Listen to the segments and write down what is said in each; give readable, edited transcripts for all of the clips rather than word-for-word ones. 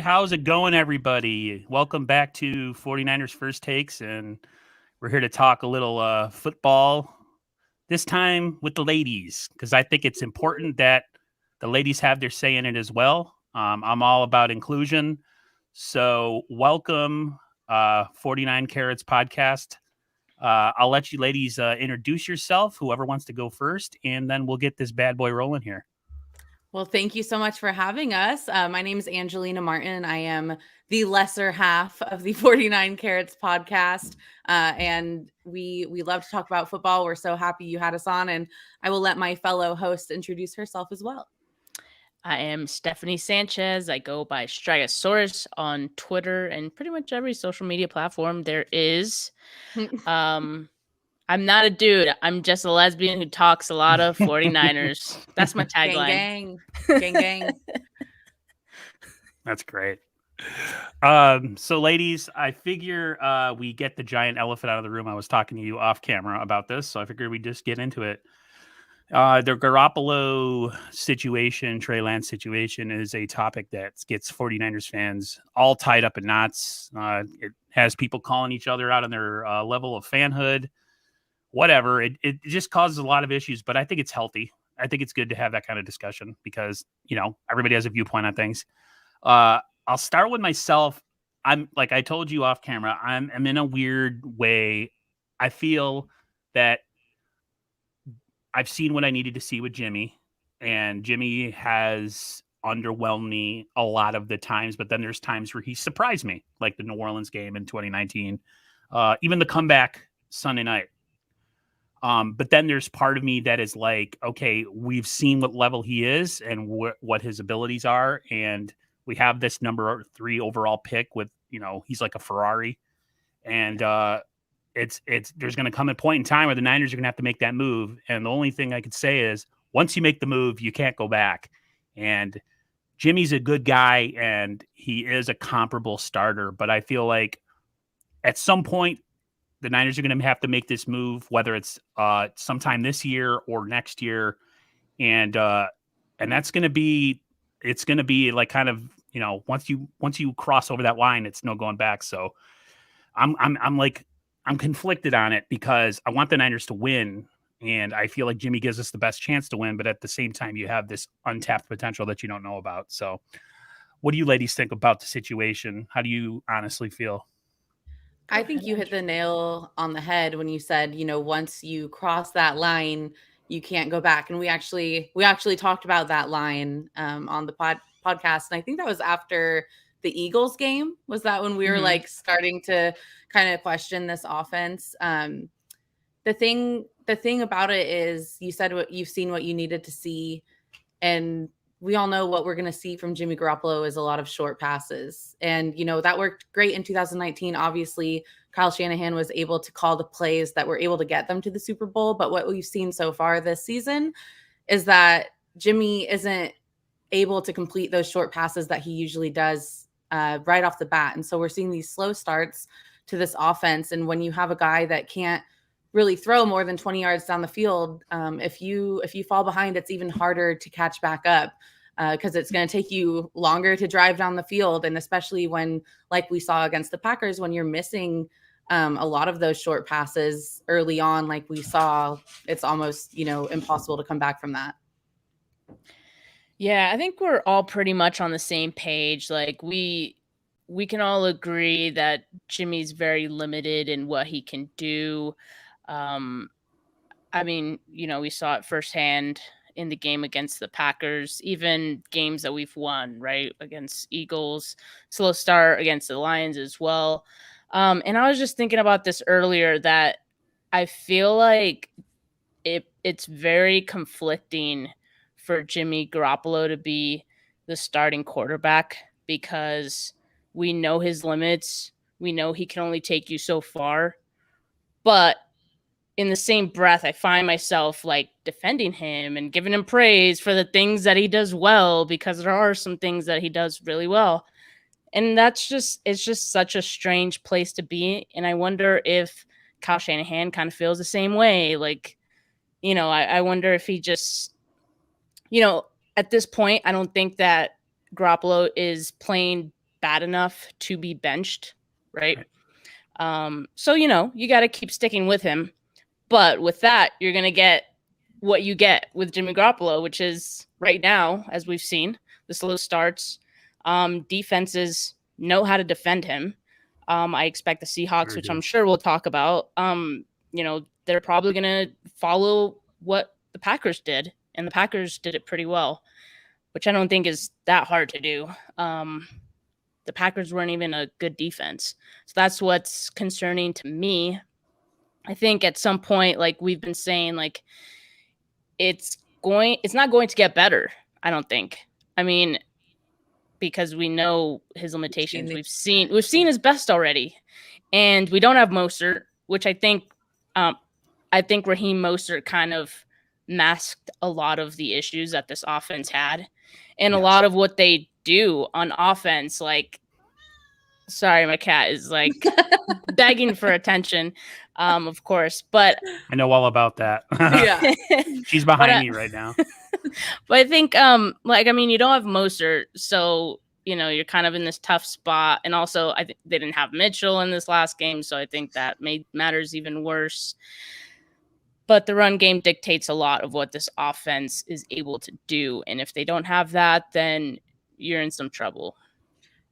how's it going, everybody? Welcome back to 49ers First Takes, and we're here to talk a little football, this time with the ladies, because I think it's important that the ladies have their say in it as well. I'm all about inclusion. So welcome, 49karats podcast. I'll let you ladies introduce yourself, whoever wants to go first, and then we'll get this bad boy rolling here. Well, thank you so much for having us. My name is Angelina Martin. I am the lesser half of the 49karats podcast. And we love to talk about football. We're so happy you had us on. And I will let my fellow host introduce herself as well. I am Stephanie Sanchez. I go by Stryosaurus on Twitter and pretty much every social media platform there is. I'm not a dude. I'm just a lesbian who talks a lot of 49ers. That's my tagline. Gang, gang. That's great. So ladies, I figure we get the giant elephant out of the room. I was talking to you off camera about this, so I figured we just get into it. The Garoppolo situation, Trey Lance situation is a topic that gets 49ers fans all tied up in knots. It has people calling each other out on their level of fanhood. Whatever. It just causes a lot of issues, but I think it's healthy. I think it's good to have that kind of discussion because, everybody has a viewpoint on things. I'll start with myself. I'm like I told you off camera, I'm in a weird way. I feel that I've seen what I needed to see with Jimmy, and Jimmy has underwhelmed me a lot of the times, but then there's times where he surprised me, like the New Orleans game in 2019, even the comeback Sunday night. But then there's part of me that is like, okay, we've seen what level he is and what his abilities are. And we have this number 3 overall pick with, he's like a Ferrari. And there's going to come a point in time where the Niners are going to have to make that move. And the only thing I could say is once you make the move, you can't go back. And Jimmy's a good guy and he is a comparable starter. But I feel like at some point, the Niners are going to have to make this move, whether it's sometime this year or next year, and that's going to be like kind of once you cross over that line, it's no going back. So I'm conflicted on it because I want the Niners to win, and I feel like Jimmy gives us the best chance to win, but at the same time, you have this untapped potential that you don't know about. So, what do you ladies think about the situation? How do you honestly feel? I think you hit the nail on the head when you said, once you cross that line, you can't go back. And we actually talked about that line on the podcast. And I think that was after the Eagles game. Was that when we were like starting to kind of question this offense? The thing about it is you said you've seen what you needed to see. And we all know what we're going to see from Jimmy Garoppolo is a lot of short passes. And, that worked great in 2019. Obviously, Kyle Shanahan was able to call the plays that were able to get them to the Super Bowl. But what we've seen so far this season is that Jimmy isn't able to complete those short passes that he usually does right off the bat. And so we're seeing these slow starts to this offense. And when you have a guy that can't really throw more than 20 yards down the field, if you fall behind, it's even harder to catch back up because it's going to take you longer to drive down the field. And especially when, like we saw against the Packers, when you're missing a lot of those short passes early on, like we saw, it's almost, impossible to come back from that. Yeah, I think we're all pretty much on the same page. Like we can all agree that Jimmy's very limited in what he can do. I mean, we saw it firsthand in the game against the Packers, even games that we've won, right? Against Eagles, slow start against the Lions as well. And I was just thinking about this earlier that I feel like it's very conflicting for Jimmy Garoppolo to be the starting quarterback because we know his limits. We know he can only take you so far. But in the same breath, I find myself like defending him and giving him praise for the things that he does well, because there are some things that he does really well. And it's just such a strange place to be. And I wonder if Kyle Shanahan kind of feels the same way. Like, I wonder if he just, at this point, I don't think that Garoppolo is playing bad enough to be benched, right? So, you know, you got to keep sticking with him. But with that, you're going to get what you get with Jimmy Garoppolo, which is right now, as we've seen, the slow starts. Defenses know how to defend him. I expect the Seahawks, which I'm sure we'll talk about, you know, they're probably going to follow what the Packers did, and the Packers did it pretty well, which I don't think is that hard to do. The Packers weren't even a good defense. So that's what's concerning to me. I think at some point, like we've been saying, like it's not going to get better. I don't think. I mean, because we know his limitations. We've seen his best already, and we don't have Mostert, which I think Raheem Mostert kind of masked a lot of the issues that this offense had, and a lot of what they do on offense. Like, sorry, my cat is like begging for attention, of course, but I know all about that. Yeah. She's behind me right now. But I think, like, I mean, you don't have Mostert, so, you know, you're kind of in this tough spot. And also, I think they didn't have Mitchell in this last game, so I think that matters even worse. But the run game dictates a lot of what this offense is able to do. And if they don't have that, then you're in some trouble.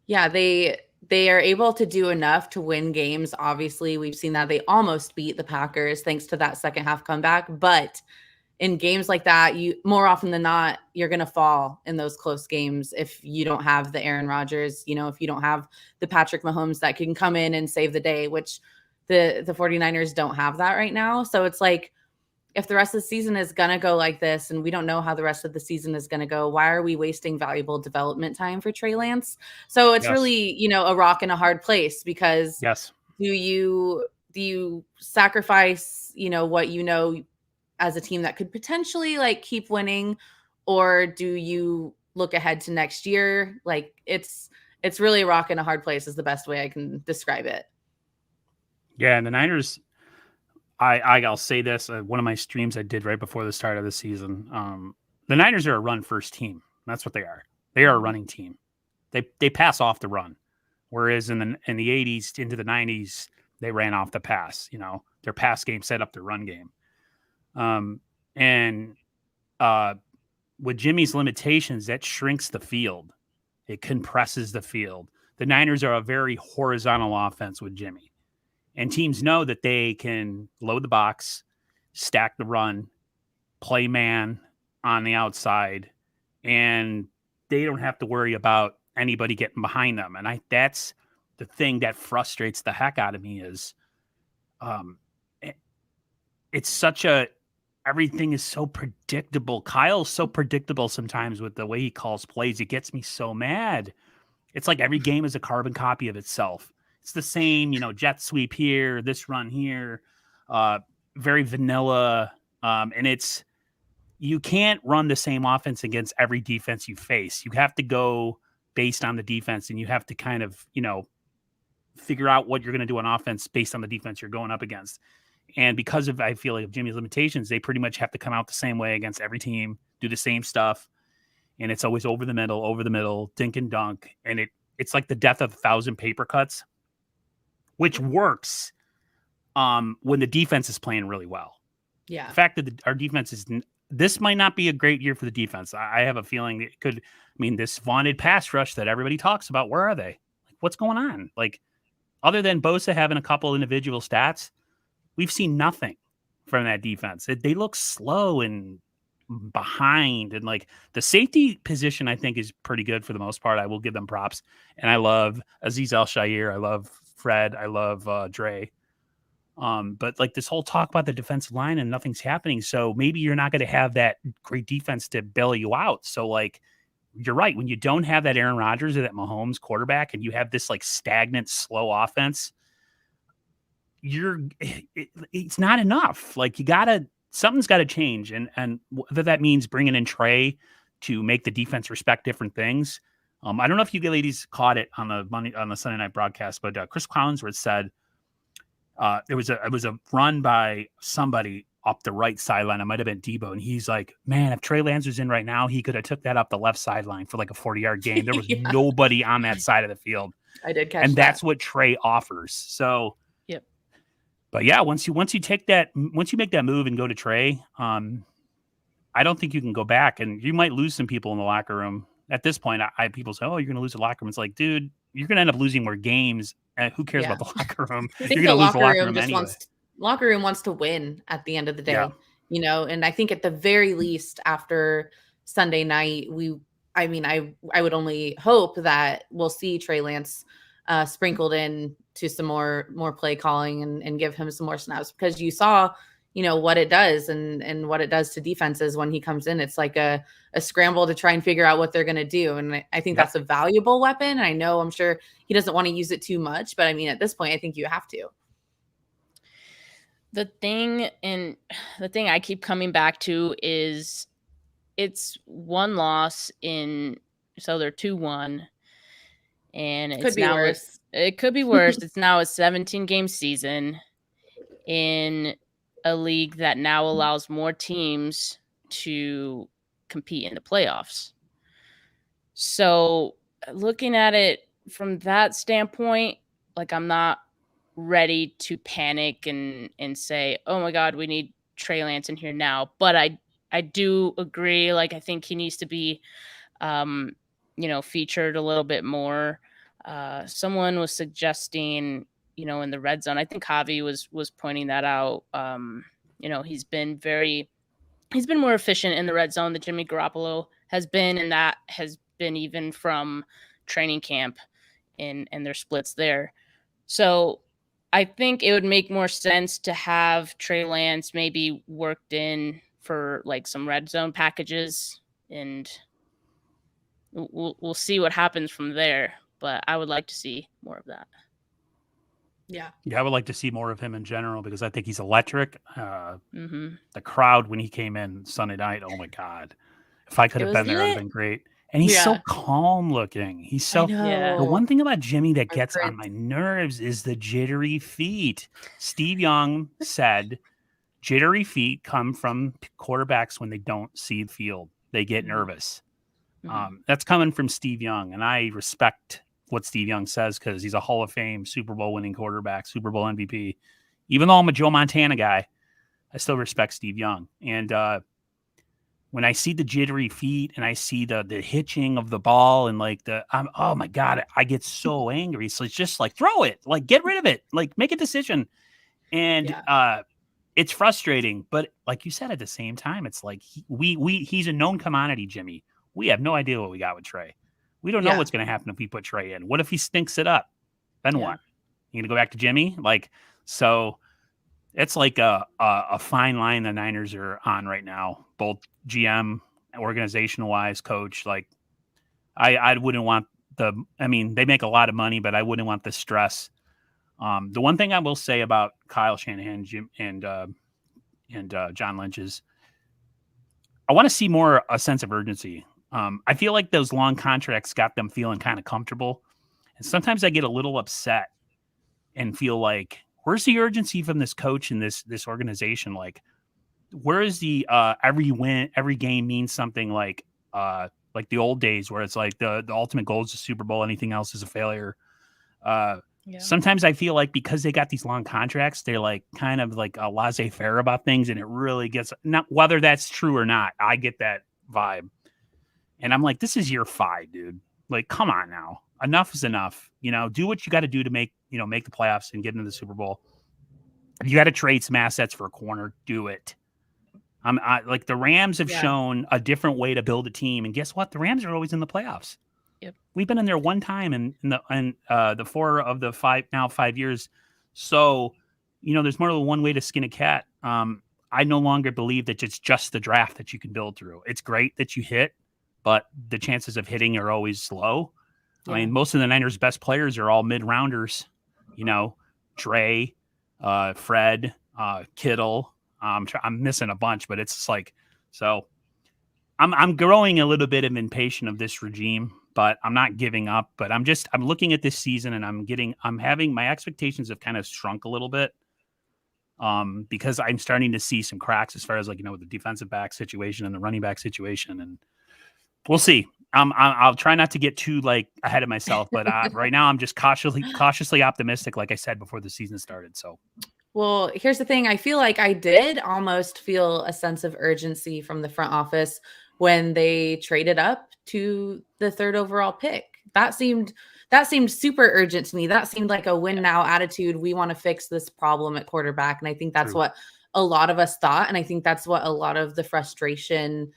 Yeah, they are able to do enough to win games. Obviously, we've seen that they almost beat the Packers thanks to that second half comeback. But in games like that, you more often than not, you're going to fall in those close games if you don't have the Aaron Rodgers, you know, if you don't have the Patrick Mahomes that can come in and save the day, which the 49ers don't have that right now. So it's like, if the rest of the season is going to go like this and we don't know how the rest of the season is going to go, why are we wasting valuable development time for Trey Lance? So it's really, you know, a rock and a hard place because do you sacrifice, you know, what you know as a team that could potentially like keep winning, or do you look ahead to next year? Like it's really a rock and a hard place is the best way I can describe it. Yeah. And the Niners, I'll say this, one of my streams I did right before the start of the season. The Niners are a run first team. That's what they are. They are a running team. They pass off the run. Whereas in the 80s into the 90s, they ran off the pass, you know, their pass game set up their run game. With Jimmy's limitations, that shrinks the field. It compresses the field. The Niners are a very horizontal offense with Jimmy. And teams know that they can load the box, stack the run, play man on the outside, and they don't have to worry about anybody getting behind them. And that's the thing that frustrates the heck out of me is it's such everything is so predictable. Kyle's so predictable sometimes with the way he calls plays. It gets me so mad. It's like every game is a carbon copy of itself. It's the same, you know, jet sweep here, this run here, very vanilla. And you can't run the same offense against every defense you face. You have to go based on the defense, and you have to kind of, you know, figure out what you're going to do on offense based on the defense you're going up against. And because of, I feel like, of Jimmy's limitations, they pretty much have to come out the same way against every team, do the same stuff. And it's always over the middle, dink and dunk. And it's like the death of 1,000 paper cuts, which works when the defense is playing really well. Yeah. The fact that our defense this might not be a great year for the defense. I have a feeling it could. I mean, this vaunted pass rush that everybody talks about, where are they? Like, what's going on? Like, other than Bosa having a couple individual stats, we've seen nothing from that defense. They look slow and behind, and like the safety position, I think, is pretty good for the most part. I will give them props, and I love Azeez Al-Shaair. I love Fred. I love Dre. But like this whole talk about the defensive line and nothing's happening. So maybe you're not going to have that great defense to bail you out. So like, you're right. When you don't have that Aaron Rodgers or that Mahomes quarterback, and you have this like stagnant, slow offense, it's not enough. Like something's got to change. And whether that means bringing in Trey to make the defense respect different things. I don't know if you ladies caught it on the Sunday night broadcast, but Chris Collinsworth said, it was a run by somebody up the right sideline. It might have been Debo, and he's like, "Man, if Trey Lance was in right now, he could have took that up the left sideline for like a 40-yard gain. There was nobody on that side of the field." I did catch and that. that's what Trey offers. So, Yep. But yeah, once you make that move and go to Trey, I don't think you can go back, and you might lose some people in the locker room. At this point, people say, "Oh, you're going to lose the locker room." It's like, dude, you're going to end up losing more games. And who cares about the locker room? I think You're going to lose the locker room just anyway. Locker room wants to win at the end of the day, and I think at the very least after Sunday night, I would only hope that we'll see Trey Lance sprinkled in to some more play calling and give him some more snaps, because you saw, what it does and what it does to defenses when he comes in. It's like a scramble to try and figure out what they're going to do. And I think that's a valuable weapon. I'm sure he doesn't want to use it too much, but I mean, at this point, I think you have to. The thing I keep coming back to is it's one loss so they're 2-1, and it could be worse. It's now a 17-game season in a league that now allows more teams to compete in the playoffs. So looking at it from that standpoint, like, I'm not ready to panic and say, oh my God, we need Trey Lance in here now. But I do agree. Like, I think he needs to be, featured a little bit more. Someone was suggesting, in the red zone, I think Javi was pointing that out. He's been more efficient in the red zone than Jimmy Garoppolo has been. And that has been even from training camp and their splits there. So I think it would make more sense to have Trey Lance maybe worked in for like some red zone packages, and we'll see what happens from there. But I would like to see more of that. Yeah, I would like to see more of him in general, because I think he's electric. The crowd when he came in Sunday night, oh my God! If I could have been there, it would have been great. And he's so calm looking. He's so. The one thing about Jimmy that gets on my nerves is the jittery feet. Steve Young said jittery feet come from quarterbacks when they don't see the field. They get nervous. That's coming from Steve Young, and I respect what Steve Young says, because he's a Hall of Fame Super Bowl winning quarterback, Super Bowl MVP. Even though I'm a Joe Montana guy, I still respect Steve Young. And when I see the jittery feet and I see the hitching of the ball and like oh my God, I get so angry. So it's just like, throw it, like, get rid of it, like, make a decision. And it's frustrating, but like you said, at the same time, it's like he's a known commodity, Jimmy. We have no idea what we got with Trey. We don't know what's going to happen if we put Trey in. What if he stinks it up? Then what? You going to go back to Jimmy? Like, so it's like a fine line the Niners are on right now, both GM, organizational wise, coach. Like, I wouldn't want they make a lot of money, but I wouldn't want the stress. The one thing I will say about Kyle Shanahan, Jim, and John Lynch is I want to see a sense of urgency. I feel like those long contracts got them feeling kind of comfortable. And sometimes I get a little upset and feel like, where's the urgency from this coach and this organization? Like, where is the every game means something, like the old days where it's like the ultimate goal is the Super Bowl. Anything else is a failure. Sometimes I feel like because they got these long contracts, they're like kind of like a laissez-faire about things, and it really gets, not whether that's true or not, I get that vibe. And I'm like, this is year 5, dude. Like, come on now. Enough is enough. Do what you got to do to make the playoffs and get into the Super Bowl. If you got to trade some assets for a corner, do it. Like, the Rams have shown a different way to build a team. And guess what? The Rams are always in the playoffs. Yep. We've been in there one time in the 4 of the 5 years. So, there's more than one way to skin a cat. I no longer believe that it's just the draft that you can build through. It's great that you hit, but the chances of hitting are always low. I mean, most of the Niners' best players are all mid-rounders. Dre, Fred, Kittle. I'm missing a bunch, but it's just like, so I'm growing a little bit of impatient of this regime, but I'm not giving up. But I'm looking at this season, and I'm having my expectations have kind of shrunk a little bit. because I'm starting to see some cracks as far as like, the defensive back situation and the running back situation, and we'll see. I'll try not to get too like ahead of myself, but right now I'm just cautiously optimistic, like I said before the season started. So, well, here's the thing. I feel like I did almost feel a sense of urgency from the front office when they traded up to the 3rd overall pick. That seemed super urgent to me. That seemed like a win now attitude. We want to fix this problem at quarterback. And I think that's what a lot of us thought. And I think that's what a lot of the frustration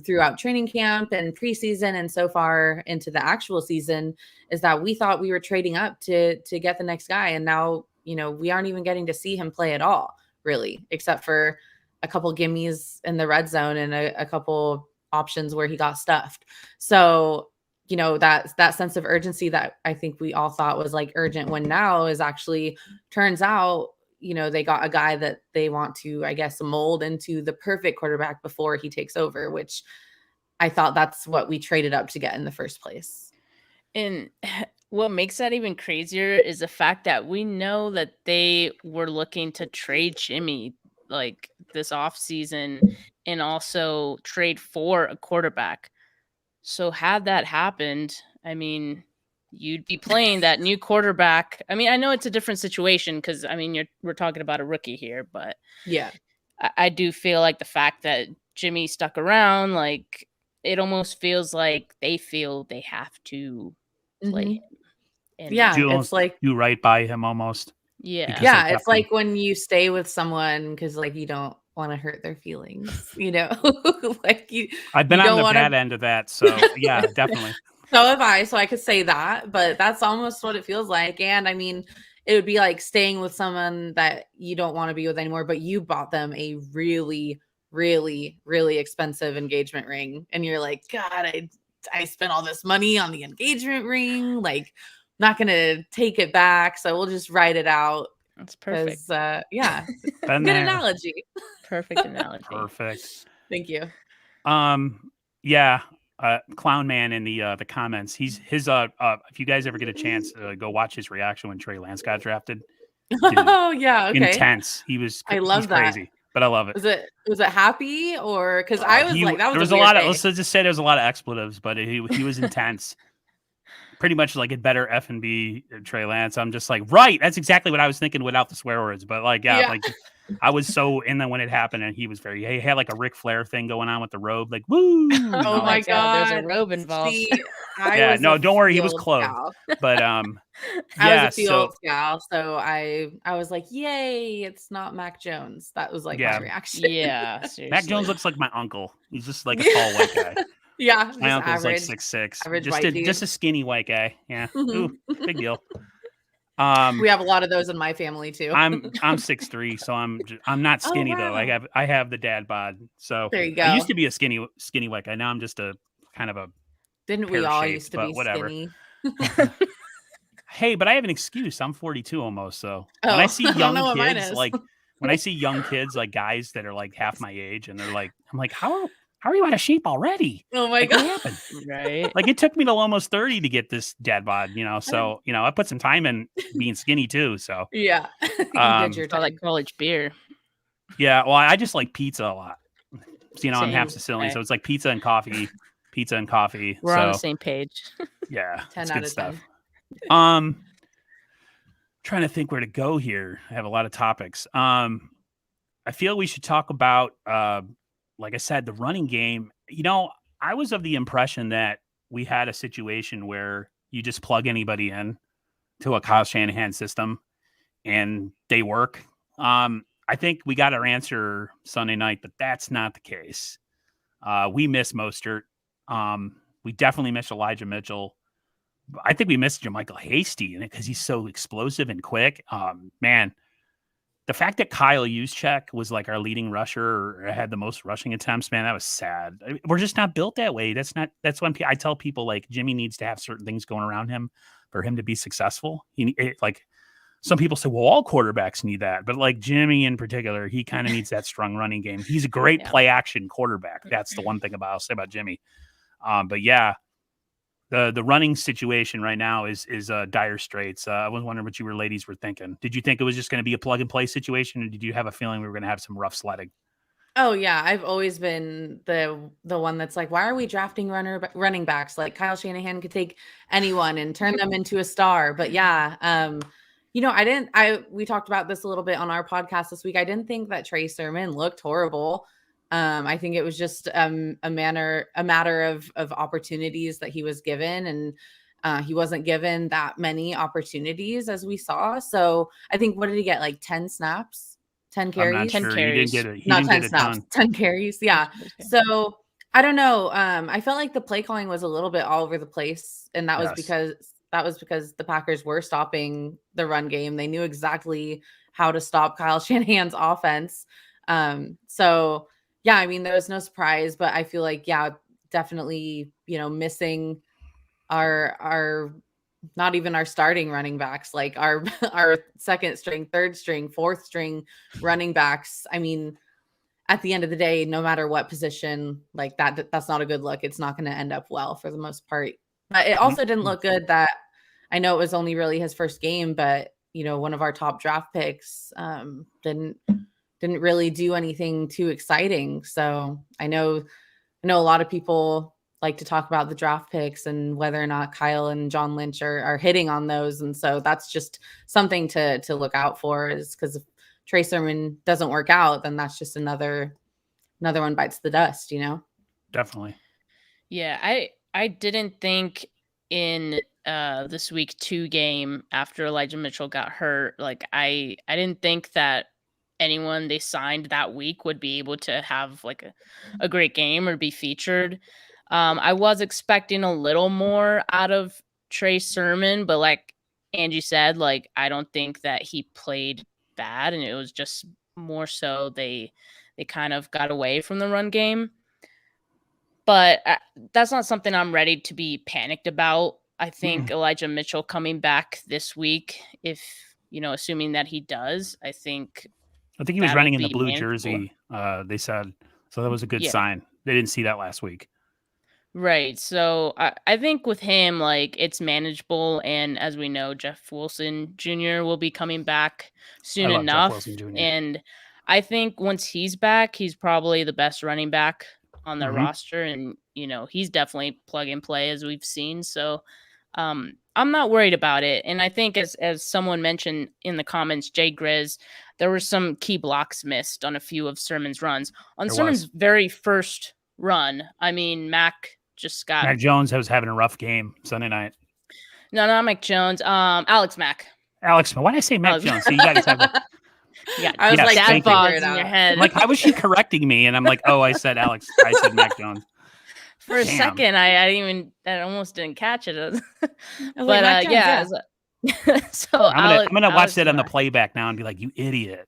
throughout training camp and preseason and so far into the actual season is that we thought we were trading up to get the next guy. And now, we aren't even getting to see him play at all, really, except for a couple gimmies in the red zone and a couple options where he got stuffed. So, that sense of urgency that I think we all thought was like urgent when now is actually turns out, they got a guy that they want to, I guess, mold into the perfect quarterback before he takes over, which I thought that's what we traded up to get in the first place. And what makes that even crazier is the fact that we know that they were looking to trade Jimmy like this offseason and also trade for a quarterback. So had that happened, I mean, you'd be playing that new quarterback. I mean, I know it's a different situation because, I mean, we're talking about a rookie here, but yeah, I do feel like the fact that Jimmy stuck around, like it almost feels like they feel they have to play him. And it's like do right by him almost. Yeah, it's like when you stay with someone because like you don't want to hurt their feelings, like I've been on the bad end of that, so yeah, definitely. So have I, so I could say that, but that's almost what it feels like. And I mean, it would be like staying with someone that you don't want to be with anymore, but you bought them a really, really, really expensive engagement ring, and you're like, God, I spent all this money on the engagement ring, like not gonna take it back, so we'll just write it out. That's perfect. Yeah, good analogy. Perfect analogy. Perfect. Thank you. Yeah. Clown Man in the comments. His if you guys ever get a chance, go watch his reaction when Trey Lance got drafted. Dude, oh yeah, okay. Intense. I love he's that. Crazy, but I love it. Was it happy or because I was like that was there was a lot of let's just say there was a lot of expletives, but he was intense. Pretty much like a better F&B Trey Lance. I'm just like, right. That's exactly what I was thinking without the swear words. But like, yeah. Like I was so in there when it happened, and he was he had like a Ric Flair thing going on with the robe, like woo. Oh my God, there's a robe involved. Don't worry, he was clothed. But I was a field gal, so I was like, yay, it's not Mac Jones. That was like my reaction. Yeah, seriously. Mac Jones looks like my uncle. He's just like a tall white guy. Yeah, my uncle's like 6'6", just a skinny white guy. Yeah, ooh, big deal. We have a lot of those in my family too. I'm 6'3", so I'm not skinny though. I have the dad bod. So there you go. I used to be a skinny white guy. Now I'm just a kind of a. Didn't we all used to be whatever. skinny? Hey, but I have an excuse. I'm 42 almost. So when I see young kids, like when I see young kids, like guys that are like half my age, and they're like, I'm like, how are you out of shape already? Oh my God. God. What happened? Right. Like it took me till almost 30 to get this dad bod, so, I put some time in being skinny too. So yeah. You did your like college beer. Yeah. Well, I just like pizza a lot. So, I'm half Sicilian. Okay. So it's like pizza and coffee. We're on the same page. Yeah. 10 out of 10. Stuff. Trying to think where to go here. I have a lot of topics. I feel we should talk about, like I said, the running game. I was of the impression that we had a situation where you just plug anybody in to a Kyle Shanahan system and they work. I think we got our answer Sunday night that that's not the case. We miss Mostert. We definitely miss Elijah Mitchell. I think we missed Jermichael Hasty in it because he's so explosive and quick. Man. The fact that Kyle Juszczyk was like our leading rusher or had the most rushing attempts, man, that was sad. We're just not built that way. That's when I tell people like Jimmy needs to have certain things going around him for him to be successful. Like some people say, well, all quarterbacks need that, but like Jimmy in particular, he kind of needs that strong running game. He's a great play action quarterback. That's the one thing I'll say about Jimmy. But yeah, The running situation right now is dire straits. I was wondering what you ladies were thinking. Did you think it was just going to be a plug and play situation, or did you have a feeling we were going to have some rough sledding? Oh yeah, I've always been the one that's like, why are we drafting running backs? Like Kyle Shanahan could take anyone and turn them into a star. But yeah, we talked about this a little bit on our podcast this week. I didn't think that Trey Sermon looked horrible. I think it was just a matter of opportunities that he was given, and he wasn't given that many opportunities as we saw. So I think, what did he get? Like 10 snaps, 10 I'm not carries? 10 sure. He didn't get carries. it. He Not didn't 10 get a snaps, ton. 10 carries. Yeah. So I don't know. I felt like the play calling was a little bit all over the place. And that was because the Packers were stopping the run game. They knew exactly how to stop Kyle Shanahan's offense. So yeah, I mean, there was no surprise, but I feel like, yeah, definitely, missing our not even our starting running backs, like our our second string, third string, fourth string running backs. I mean, at the end of the day, no matter what position, like that's not a good look. It's not going to end up well for the most part. But it also didn't look good that, I know it was only really his first game, but one of our top draft picks didn't really do anything too exciting. So I know a lot of people like to talk about the draft picks and whether or not Kyle and John Lynch are hitting on those. And so that's just something to look out for, is because if Trey Sermon doesn't work out, then that's just another one bites the dust, Definitely. Yeah, I didn't think in this week 2 game after Elijah Mitchell got hurt, like I didn't think that anyone they signed that week would be able to have like a great game or be featured. I was expecting a little more out of Trey Sermon, but like Angie said, like I don't think that he played bad, and it was just more so they kind of got away from the run game. But that's not something I'm ready to be panicked about. I think Elijah Mitchell coming back this week, if assuming that he does, I think he was running in the be blue manageable. jersey. They said so. That was a good sign. They didn't see that last week. Right. So I think with him, like it's manageable. And as we know, Jeff Wilson Jr. will be coming back soon I love enough. Jeff Wilson Jr. And I think once he's back, he's probably the best running back on their roster. And, he's definitely plug and play, as we've seen. So I'm not worried about it. And I think as someone mentioned in the comments, Jay Grizz, there were some key blocks missed on a few of Sermon's runs. On Sermon's very first run, I mean, Mac Jones was having a rough game Sunday night. No, not Mac Jones. Alex Mack. Why did I say Mac Jones? So you got to have I was like, dad bods in your head. I'm like, how was she correcting me? And I'm like, oh, I said Alex. I said Mac Jones. For a second, I almost didn't catch it. But like, yeah. So I'm gonna watch that on the playback now and be like, you idiot.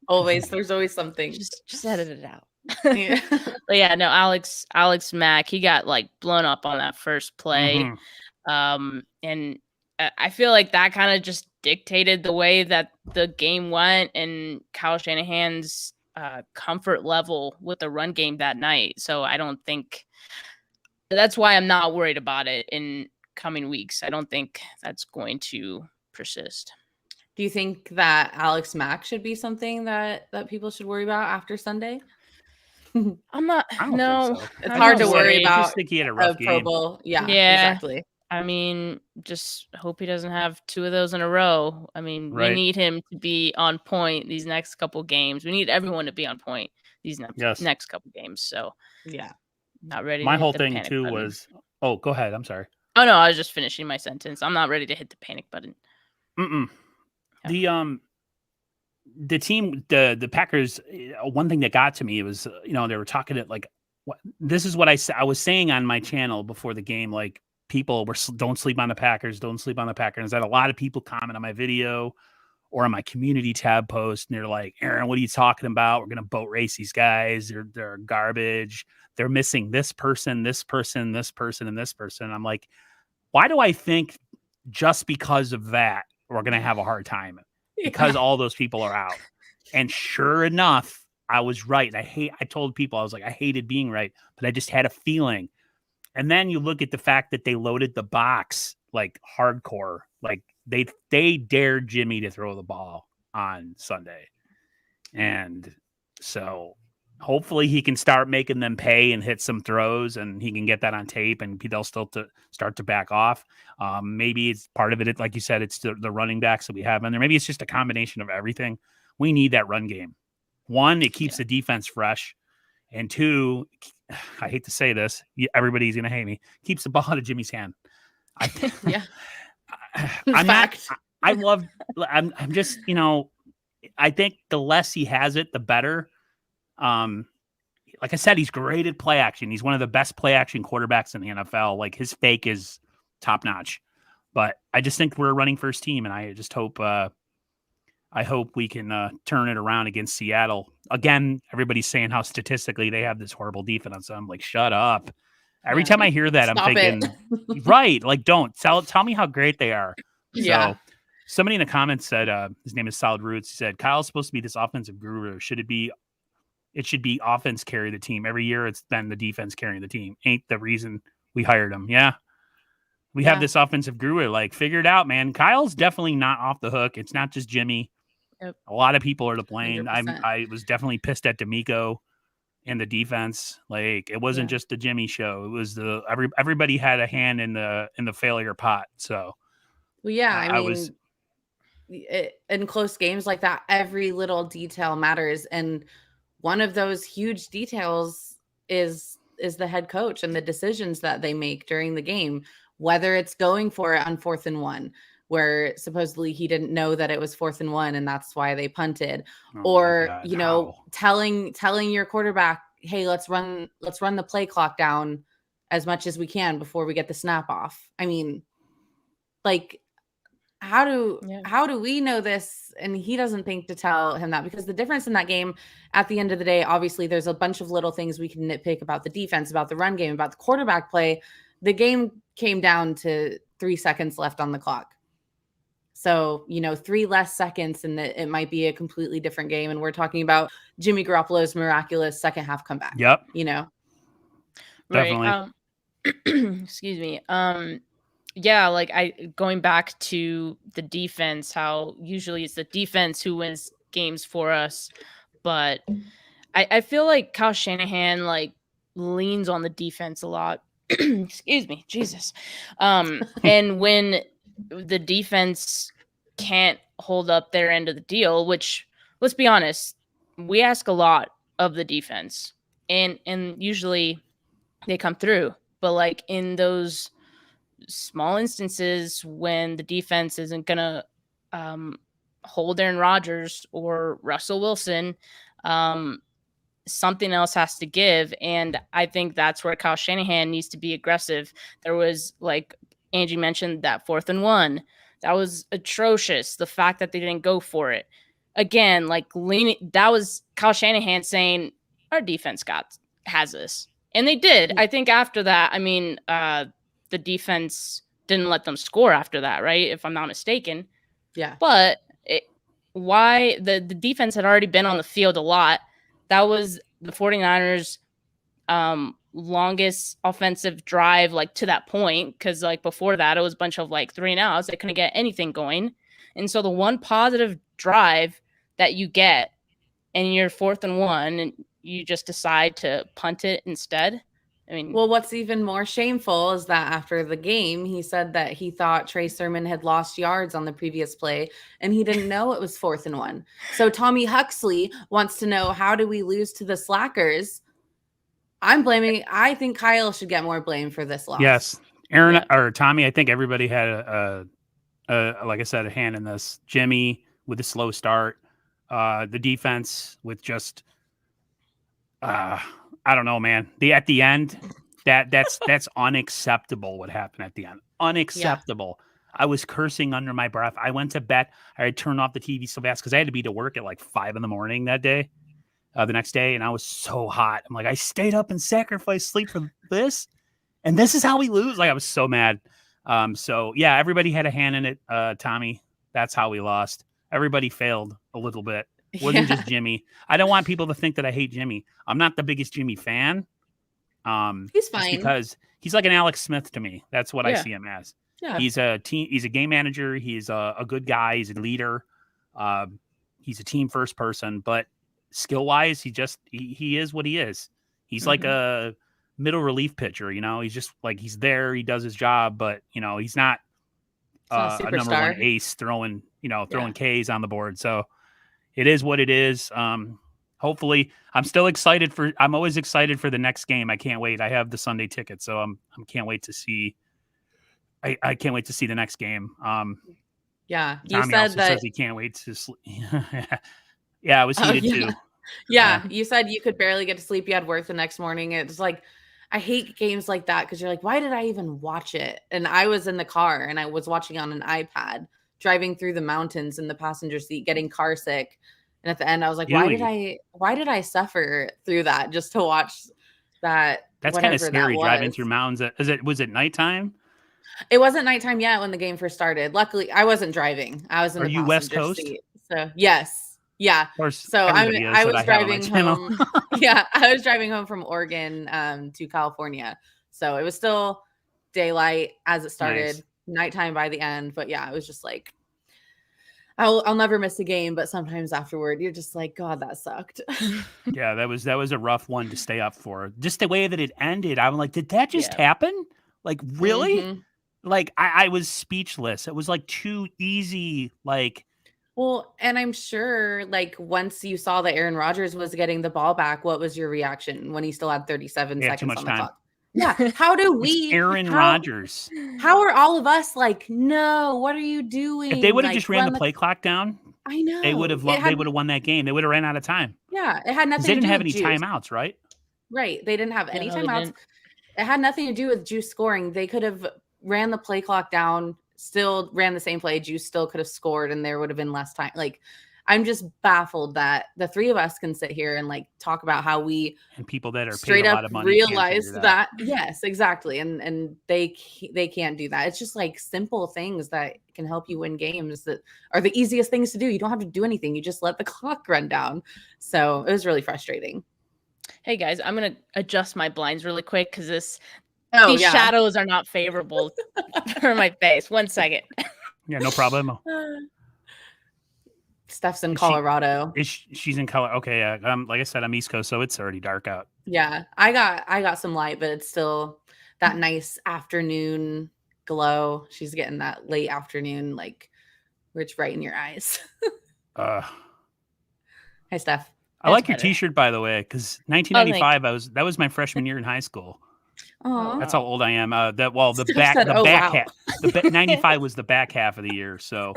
Always, there's always something. Just edit it out. Yeah. But yeah, no, Alex Mack, he got like blown up on that first play. And I feel like that kind of just dictated the way that the game went and Kyle Shanahan's comfort level with the run game that night. So I don't think that's why I'm not worried about it in coming weeks. I don't think that's going to persist. Do you think that Alex Mack should be something that people should worry about after Sunday? I'm not. No, so. It's hard to worry about. I just think he had a rough game. Pro Bowl. Yeah, exactly. I mean, just hope he doesn't have 2 of those in a row. I mean, we need him to be on point these next couple games. We need everyone to be on point these next couple games. So, yeah, not ready. My whole thing too was. Oh, go ahead. I'm sorry. Oh no, I was just finishing my sentence. I'm not ready to hit the panic button. Yeah. The team, the Packers. One thing that got to me was, they were talking at like, this is what I was saying on my channel before the game, like. People were don't sleep on the Packers. Don't sleep on the Packers. I had a lot of people comment on my video or on my community tab post, and they're like, "Aaron, what are you talking about? We're gonna boat race these guys. They're garbage. They're missing this person, this person, this person, and this person." And I'm like, why do I think just because of that we're gonna have a hard time? Because all those people are out. And sure enough, I was right. I told people, I was like, I hated being right, but I just had a feeling. And then you look at the fact that they loaded the box like hardcore. Like they dared Jimmy to throw the ball on Sunday. And so hopefully he can start making them pay and hit some throws, and he can get that on tape, and they'll still start to back off. Maybe it's part of it. Like you said, it's the running backs that we have in there. Maybe it's just a combination of everything. We need that run game. One, it keeps the defense fresh. And two, I hate to say this, everybody's going to hate me, keeps the ball out of Jimmy's hand. I'm just, I think the less he has it, the better. Like I said, he's great at play action. He's one of the best play action quarterbacks in the NFL. Like his fake is top notch. But I just think we're a running first team, and I just hope we can turn it around against Seattle. Again, everybody's saying how statistically they have this horrible defense. I'm like, shut up. Every time I hear that, I'm thinking, right, like, don't tell me how great they are. So somebody in the comments said, his name is Solid Roots. He said, Kyle's supposed to be this offensive guru. It should be offense carry the team. Every year it's been the defense carrying the team. Ain't the reason we hired him. Yeah. We have this offensive guru, like, figure it out, man. Kyle's definitely not off the hook. It's not just Jimmy. Yep. A lot of people are to blame. 100%. I was definitely pissed at D'Amico and the defense. Like, it wasn't just the Jimmy show. It was everybody had a hand in the failure pot. So, well, yeah, I mean, in close games like that, every little detail matters, and one of those huge details is the head coach and the decisions that they make during the game, whether it's going for it on 4th and 1, where supposedly he didn't know that it was 4th and 1 and that's why they punted, or telling your quarterback, hey, let's run the play clock down as much as we can before we get the snap off. I mean, like, how do we know this? And he doesn't think to tell him that, because the difference in that game at the end of the day, obviously there's a bunch of little things we can nitpick about the defense, about the run game, about the quarterback play. The game came down to 3 seconds left on the clock. So, 3 less seconds and it might be a completely different game. And we're talking about Jimmy Garoppolo's miraculous second half comeback. Yep. Definitely. Right. Excuse me. Yeah, like going back to the defense, how usually it's the defense who wins games for us. But I feel like Kyle Shanahan leans on the defense a lot. Excuse me, Jesus. And when the defense can't hold up their end of the deal, which, let's be honest, we ask a lot of the defense, and usually they come through. But in those small instances when the defense isn't gonna hold Aaron Rodgers or Russell Wilson, something else has to give. And I think that's where Kyle Shanahan needs to be aggressive. There was, like Angie mentioned, that 4th and 1. That was atrocious. The fact that they didn't go for it. Again, that was Kyle Shanahan saying, our defense has this. And they did. I think after that, I mean, the defense didn't let them score after that, right? If I'm not mistaken. Yeah. But why the defense had already been on the field a lot. That was the 49ers' longest offensive drive, to that point. Because before that, it was a bunch of 3 and outs. They couldn't get anything going. And so the one positive drive that you get, and you're 4th and 1, and you just decide to punt it instead. I mean, well, what's even more shameful is that after the game, he said that he thought Trey Sermon had lost yards on the previous play, and he didn't know it was 4th and 1. So Tommy Huxley wants to know, how do we lose to the slackers? I think Kyle should get more blame for this loss. Yes. Aaron or Tommy, I think everybody had like I said, a hand in this. Jimmy with a slow start, the defense with just, I don't know, man. At the end, that's unacceptable. What happened at the end? Unacceptable. Yeah. I was cursing under my breath. I went to bed. I had turned off the TV so fast because I had to be to work at 5 a.m. that day, the next day, and I was so hot. I'm like, I stayed up and sacrificed sleep for this, and this is how we lose. I was so mad. So yeah, everybody had a hand in it. Tommy, that's how we lost. Everybody failed a little bit. It wasn't just Jimmy. I don't want people to think that I hate Jimmy. I'm not the biggest Jimmy fan. He's just fine. because he's like an Alex Smith to me. That's what I Yeah. see him as. Yeah. He's a game manager. He's a good guy. He's a leader. He's a team first person, but skill wise, he is what he is. He's like a middle relief pitcher. He's just like, he's there. He does his job, but he's not not a a number one superstar. ace throwing Ks on the board. So it is what it is. Hopefully, I'm always excited for the next game. I can't wait. I have the Sunday ticket, so I can't wait to see. I can't wait to see the next game. Yeah, you Tommy said also that. says he can't wait to sleep. Yeah, I was heated too. Yeah, you said you could barely get to sleep. You had work the next morning. It's like, I hate games like that because you're like, why did I even watch it? And I was in the car and I was watching on an iPad, driving through the mountains in the passenger seat, getting car sick. And at the end, I was like, why did I suffer through that just to watch that? That's kind of scary driving through mountains. Was it nighttime? It wasn't nighttime yet when the game first started. Luckily, I wasn't driving. I was in the you West passenger Coast? seat. So yes. Yeah. Of course, So I was driving channel. home. Yeah, I was driving home from Oregon to California. So it was still daylight as it started, nighttime by the end. But yeah, it was just like, I'll never miss a game, but sometimes afterward you're just like, God, that sucked. Yeah, that was a rough one to stay up for. Just the way that it ended, I'm like, did that just happen? Like, really? Like, I was speechless. It was like too easy. Like, well, and I'm sure, like, once you saw that Aaron Rodgers was getting the ball back, what was your reaction when he still had 37 seconds on the clock? Yeah. How do we? Aaron Rodgers. How are all of us like, no, what are you doing? If they would have just ran the play clock down, I know they would have won that game. They would have ran out of time. Yeah, it had nothing. They didn't have any timeouts, right? Right, they didn't have any timeouts. It had nothing to do with Juice scoring. They could have ran the play clock down, still ran the same play. Juice still could have scored, and there would have been less time. Like, I'm just baffled that the three of us can sit here and like talk about how we and people that are straight paid a up lot of money realize that. Yes, exactly, and they can't do that. It's just like simple things that can help you win games that are the easiest things to do. You don't have to do anything. You just let the clock run down. So it was really frustrating. Hey guys, I'm gonna adjust my blinds really quick because these shadows are not favorable for my face. 1 second. Yeah, no problem. Steph's in Colorado. She's in Colorado. Okay, like I said, I'm East Coast, so it's already dark out. Yeah, I got some light, but it's still that nice afternoon glow. She's getting that late afternoon, like, where it's right in your eyes. Hi, Steph. I like your T-shirt, by the way, because 1995. That was my freshman year in high school. Oh, that's how old I am. The back half. 95 was the back half of the year, so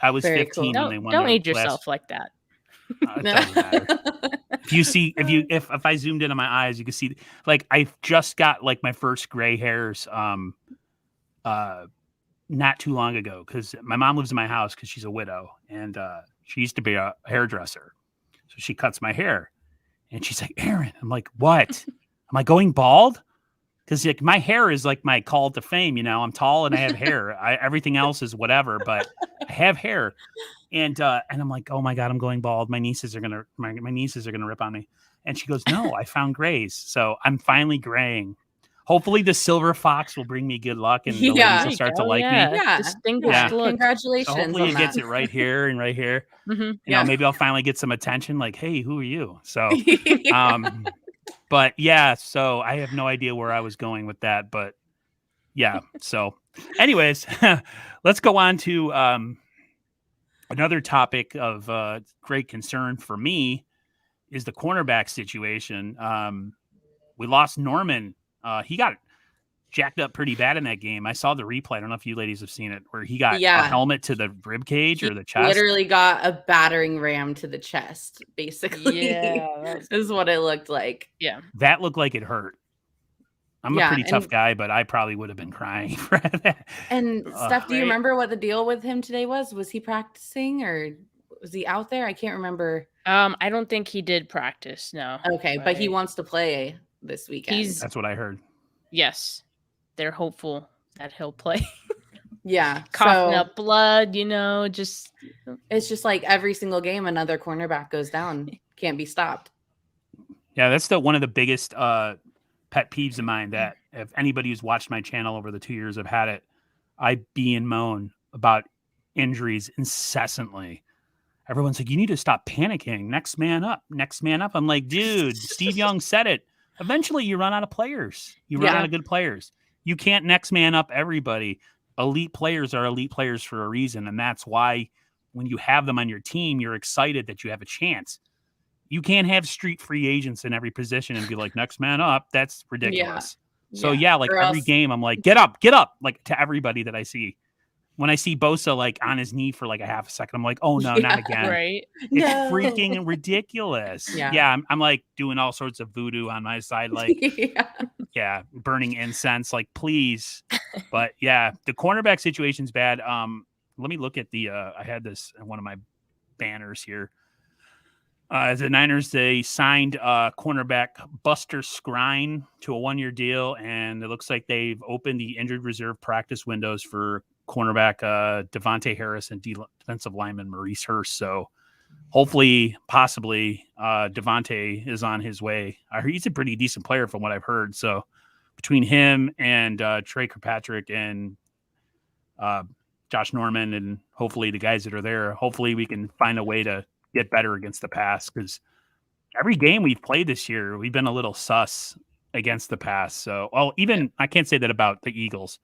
I was 15 when they won. Don't age yourself like that. It doesn't matter. If I zoomed in on my eyes, you can see like I just got like my first gray hairs not too long ago because my mom lives in my house because she's a widow and she used to be a hairdresser. So she cuts my hair and she's like, Aaron, I'm like, what? Am I going bald? Because like my hair is like my call to fame, I'm tall and I have hair. Everything else is whatever, but I have hair. And I'm like, oh my God, I'm going bald. My nieces are gonna rip on me. And she goes, no, I found grays. So I'm finally graying. Hopefully the silver fox will bring me good luck and the ladies will start to like me. Yeah. Distinguished look. Congratulations. So hopefully it gets it right here and right here. Maybe I'll finally get some attention. Like, hey, who are you? So, but yeah, so I have no idea where I was going with that, but yeah. So anyways, let's go on to another topic of great concern for me is the cornerback situation. We lost Norman. He got jacked up pretty bad in that game. I saw the replay. I don't know if you ladies have seen it, where he got a helmet to the rib cage or the chest. Literally got a battering ram to the chest, basically. Yeah, is what it looked like. Yeah, that looked like it hurt. I'm a pretty tough guy, but I probably would have been crying for that. And Steph, do you remember what the deal with him today was? Was he practicing or was he out there? I can't remember. I don't think he did practice. No. Okay, but he wants to play this weekend. That's what I heard. Yes, they're hopeful that he'll play. Yeah, coughing up blood. Just it's just like every single game, another cornerback goes down. Can't be stopped. Yeah, that's one of the biggest pet peeves of mine that if anybody who's watched my channel over the 2 years I've had it, I be and moan about injuries incessantly. Everyone's like, you need to stop panicking. Next man up. Next man up. I'm like, dude, Steve Young said it. Eventually, you run out of players. You run out of good players. You can't next man up everybody. Elite players are elite players for a reason. And that's why when you have them on your team, you're excited that you have a chance. You can't have street free agents in every position and be like, next man up. That's ridiculous. So, like every game, I'm like, get up, like to everybody that I see. When I see Bosa like on his knee for like a half a second, I'm like, oh no, not again. Right. It's freaking ridiculous. I'm like doing all sorts of voodoo on my side, like burning incense, like please. But the cornerback situation's bad. Let me look at the I had this in one of my banners here. The Niners, they signed cornerback Buster Skrine to a 1-year deal, and it looks like they've opened the injured reserve practice windows for cornerback Devontae Harris and defensive lineman Maurice Hurst. So hopefully, possibly, Devontae is on his way. He's a pretty decent player from what I've heard. So between him and Trey Kirkpatrick and Josh Norman and hopefully the guys that are there, hopefully we can find a way to get better against the pass, because every game we've played this year, we've been a little sus against the pass. So, I can't say that about the Eagles.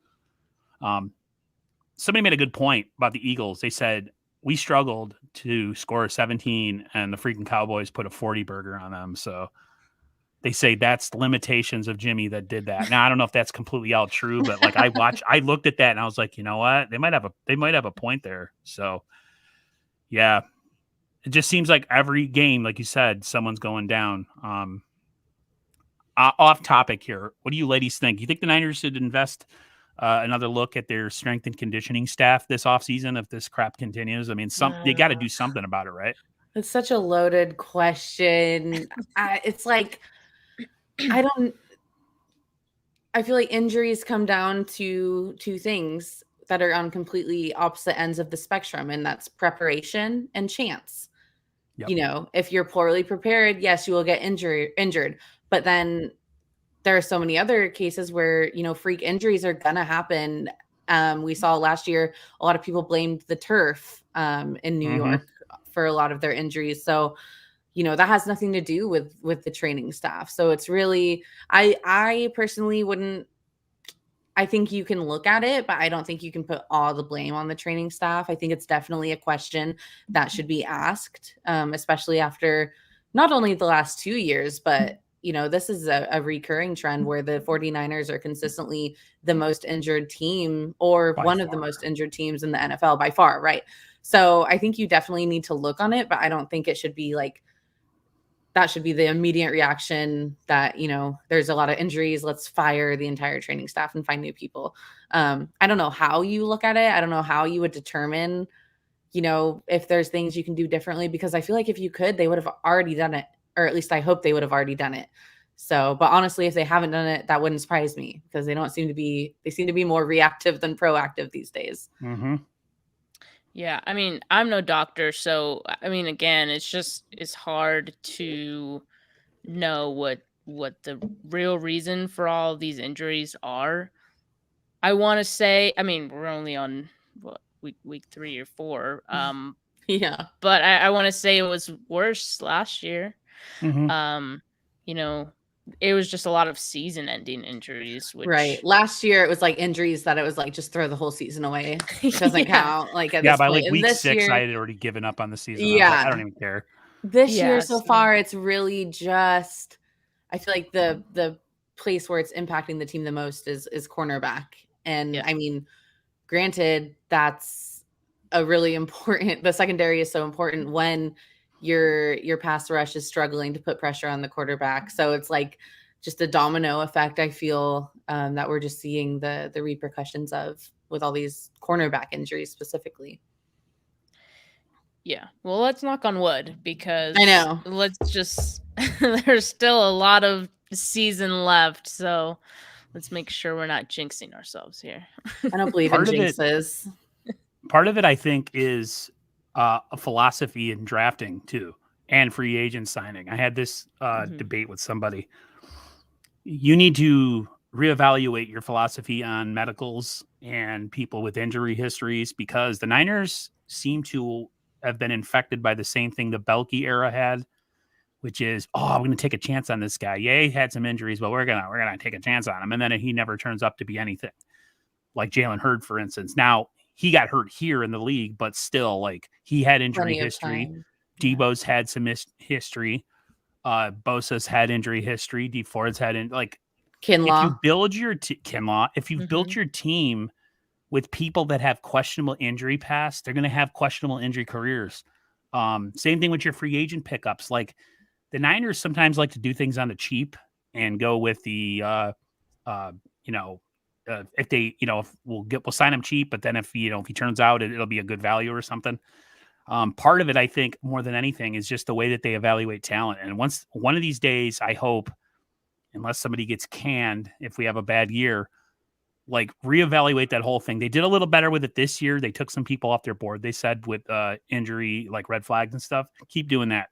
Somebody made a good point about the Eagles. They said we struggled to score 17 and the freaking Cowboys put a 40 burger on them. So they say that's the limitations of Jimmy that did that. Now, I don't know if that's completely all true, but like I looked at that and I was like, you know what? They might have a point there. So yeah, it just seems like every game, like you said, someone's going down. Off topic here. What do you ladies think? You think the Niners should invest another look at their strength and conditioning staff this offseason if this crap continues? I mean, they got to do something about it, right? It's such a loaded question. It's like, I feel like injuries come down to two things that are on completely opposite ends of the spectrum, and that's preparation and chance. Yep. You know, if you're poorly prepared, yes, you will get injured. But then there are so many other cases where, freak injuries are going to happen. We saw last year, a lot of people blamed the turf in New York for a lot of their injuries. So, that has nothing to do with the training staff. So it's really, I personally wouldn't, I think you can look at it, but I don't think you can put all the blame on the training staff. I think it's definitely a question that should be asked, especially after not only the last 2 years, but this is a recurring trend where the 49ers are consistently the most injured team, or one of the most injured teams in the NFL by far, right? So I think you definitely need to look on it, but I don't think it should be like, that should be the immediate reaction that, there's a lot of injuries, let's fire the entire training staff and find new people. I don't know how you look at it. I don't know how you would determine, if there's things you can do differently, because I feel like if you could, they would have already done it. Or at least I hope they would have already done it. So, but honestly, if they haven't done it, that wouldn't surprise me, because they seem to be more reactive than proactive these days. Mm-hmm. Yeah. I mean, I'm no doctor. So, I mean, again, it's hard to know what the real reason for all of these injuries are. I want to say, I mean, we're only on week 3 or 4. Yeah. But I want to say it was worse last year. Mm-hmm. It was just a lot of season-ending injuries. Right. Last year, it was like injuries that it was like, just throw the whole season away. It doesn't count. Like, at this by point. like week 6, I had already given up on the season. Yeah. I don't even care. This year so far, it's really just, I feel like the place where it's impacting the team the most is cornerback. And I mean, granted, that's a really important, the secondary is so important when your pass rush is struggling to put pressure on the quarterback. So it's like just a domino effect, I feel, that we're just seeing the repercussions of with all these cornerback injuries specifically. Yeah. Well, let's knock on wood, because I know. Let's just there's still a lot of season left. So let's make sure we're not jinxing ourselves here. I don't believe in jinxes. Part of it, I think, is a philosophy in drafting too, and free agent signing. I had this debate with somebody. you need to reevaluate your philosophy on medicals and people with injury histories, because the Niners seem to have been infected by the same thing the Belky era had, which is, oh, I'm going to take a chance on this guy. Yeah, he had some injuries, but we're gonna take a chance on him, and then he never turns up to be anything. Like Jalen Hurd, for instance. Now he got hurt here in the league, but still, like, he had injury history. Debo's had some history. Bosa's had injury history. D Ford's had Kinlaw. If you build your Kinlaw, if you've built your team with people that have questionable injury past, they're going to have questionable injury careers. Same thing with your free agent pickups. Like, the Niners sometimes like to do things on the cheap and go with the, if they, if we'll sign him cheap, but then if he turns out, it'll be a good value or something. Part of it, I think, more than anything, is just the way that they evaluate talent. And once one of these days, I hope, unless somebody gets canned, if we have a bad year, like, reevaluate that whole thing. They did a little better with it this year. They took some people off their board, they said, with injury, like red flags and stuff. Keep doing that.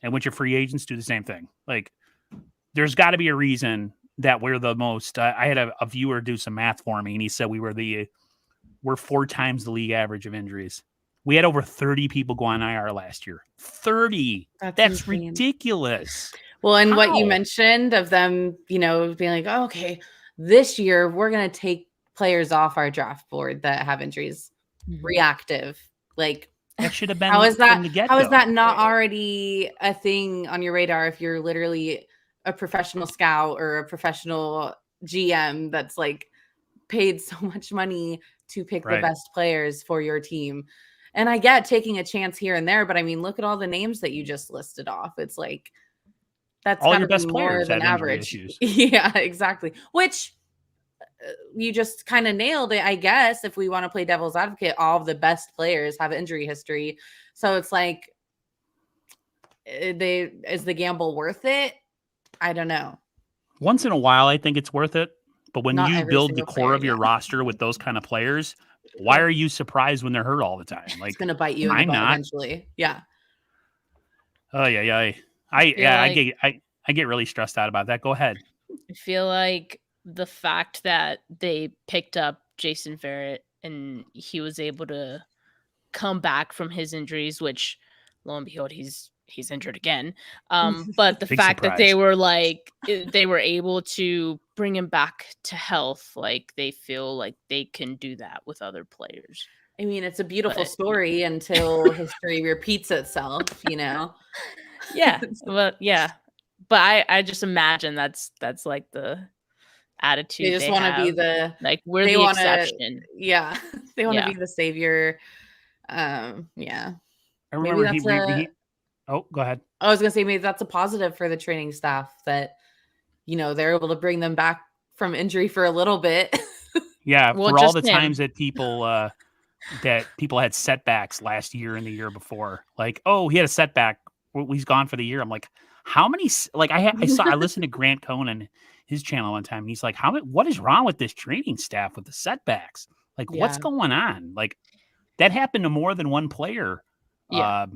And with your free agents, do the same thing. Like, there's got to be a reason that we're the most. I had a viewer do some math for me, and he said we're 4 times the league average of injuries. We had over 30 people go on IR last year. 30. That's ridiculous. Well, and what you mentioned of them, being like, oh, okay, this year we're going to take players off our draft board that have injuries. Reactive. Like, that should have been how is that from the get-go. How is that not already a thing on your radar if you're literally a professional scout or a professional GM that's like paid so much money to pick the best players for your team? And I get taking a chance here and there, but I mean, look at all the names that you just listed off. It's like, that's all your be best players more than average. Yeah, exactly. Which you just kind of nailed it, I guess. If we want to play devil's advocate, all of the best players have injury history. So it's like, is the gamble worth it? I don't know. Once in a while, I think it's worth it. But when Not you build the core of your roster with those kind of players, why are you surprised when they're hurt all the time? Like, it's going to bite you in the butt eventually. Yeah. Oh yeah. I get really stressed out about that. Go ahead. I feel like the fact that they picked up Jason Verrett and he was able to come back from his injuries, which lo and behold, he's injured again. But the fact that they were able to bring him back to health, like, they feel like they can do that with other players. I mean, it's a beautiful story until history repeats itself, Yeah. Well, yeah. But I just imagine that's like the attitude. They just want to be we're the exception. Yeah. They want to be the savior. Yeah. I remember oh, go ahead. I was going to say, maybe that's a positive for the training staff that, they're able to bring them back from injury for a little bit. Yeah. For all the times that people had setbacks last year and the year before, like, oh, he had a setback, he's gone for the year. I'm like, how many? Like, I listened to Grant Cohn, his channel one time, and he's like, what is wrong with this training staff with the setbacks? Like, what's going on? Like, that happened to more than one player. Yeah.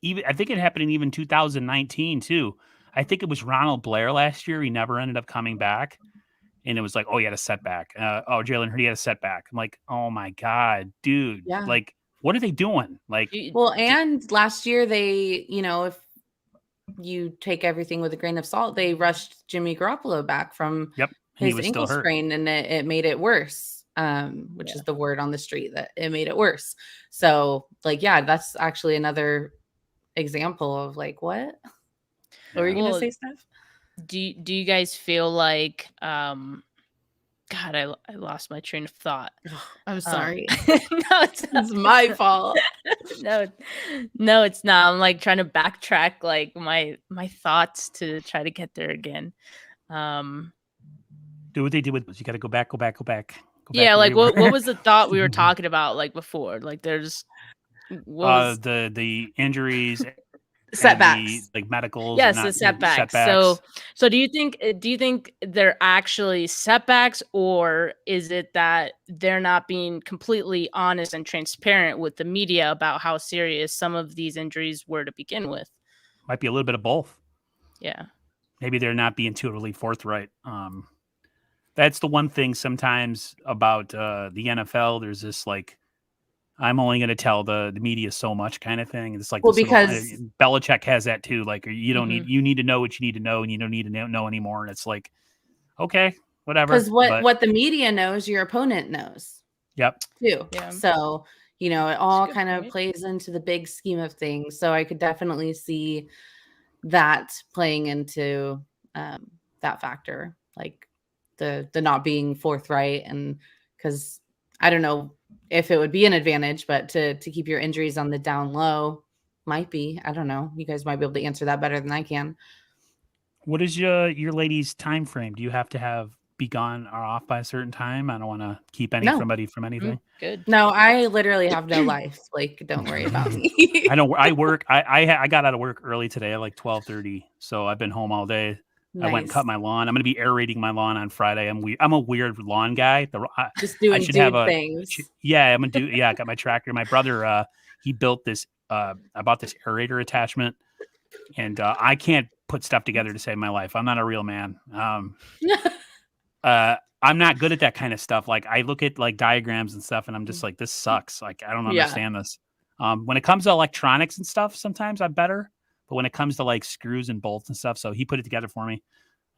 Even I think it happened in even 2019 too. I think it was Ronald Blair last year. He never ended up coming back. And it was like, oh, he had a setback. Jalen Hurd, he had a setback. I'm like, oh my God, dude. Yeah. Like, what are they doing? Like, well, and last year they, if you take everything with a grain of salt, they rushed Jimmy Garoppolo back from his ankle sprain, and it made it worse. Which is the word on the street, that it made it worse. So, like, yeah, that's actually another example of like, what were you gonna say, Steph? Do you guys feel like God, I lost my train of thought. I'm sorry. No, it's my fault. No, it's not. I'm like trying to backtrack like my thoughts to try to get there again. Do what they did with you got to go back. Yeah, like what was the thought we were talking about like before? Like, there's the injuries, setbacks, like medicals. Yes, the setbacks. So do you think they're actually setbacks, or is it that they're not being completely honest and transparent with the media about how serious some of these injuries were to begin with? Might be a little bit of both. Yeah. maybe they're not being totally forthright. That's the one thing sometimes about the NFL. There's this like, I'm only going to tell the media so much kind of thing. It's like Well, this little because Belichick has that too. Like you don't Mhm. you need to know what you need to know, and you don't need to know anymore. And it's like, okay, whatever. what the media knows, your opponent knows Yep. too. Yeah. So, it That's a all good kind of point. plays into the big scheme of things. So I could definitely see that playing into that factor, like the not being forthright, and because I don't know if it would be an advantage, but to keep your injuries on the down low might be. I don't know. You guys might be able to answer that better than I can. What is your lady's time frame? Do you have to be gone or off by a certain time? I don't want to keep No. somebody from anything. Good. No, I literally have no life. Like, don't worry about me. I don't. I work. I got out of work early today at like 12:30, so I've been home all day. I went and Nice. cut my lawn. I'm going to be aerating my lawn on Friday. I'm a weird lawn guy. Just doing should have things. Yeah, I'm gonna do. Yeah, I got my tractor. My brother, he built this. I bought this aerator attachment, and I can't put stuff together to save my life. I'm not a real man. I'm not good at that kind of stuff. Like I look at like diagrams and stuff, and I'm just like, this sucks. Like I don't understand this. When it comes to electronics and stuff, sometimes I'm better. But when it comes to like screws and bolts and stuff, so he put it together for me.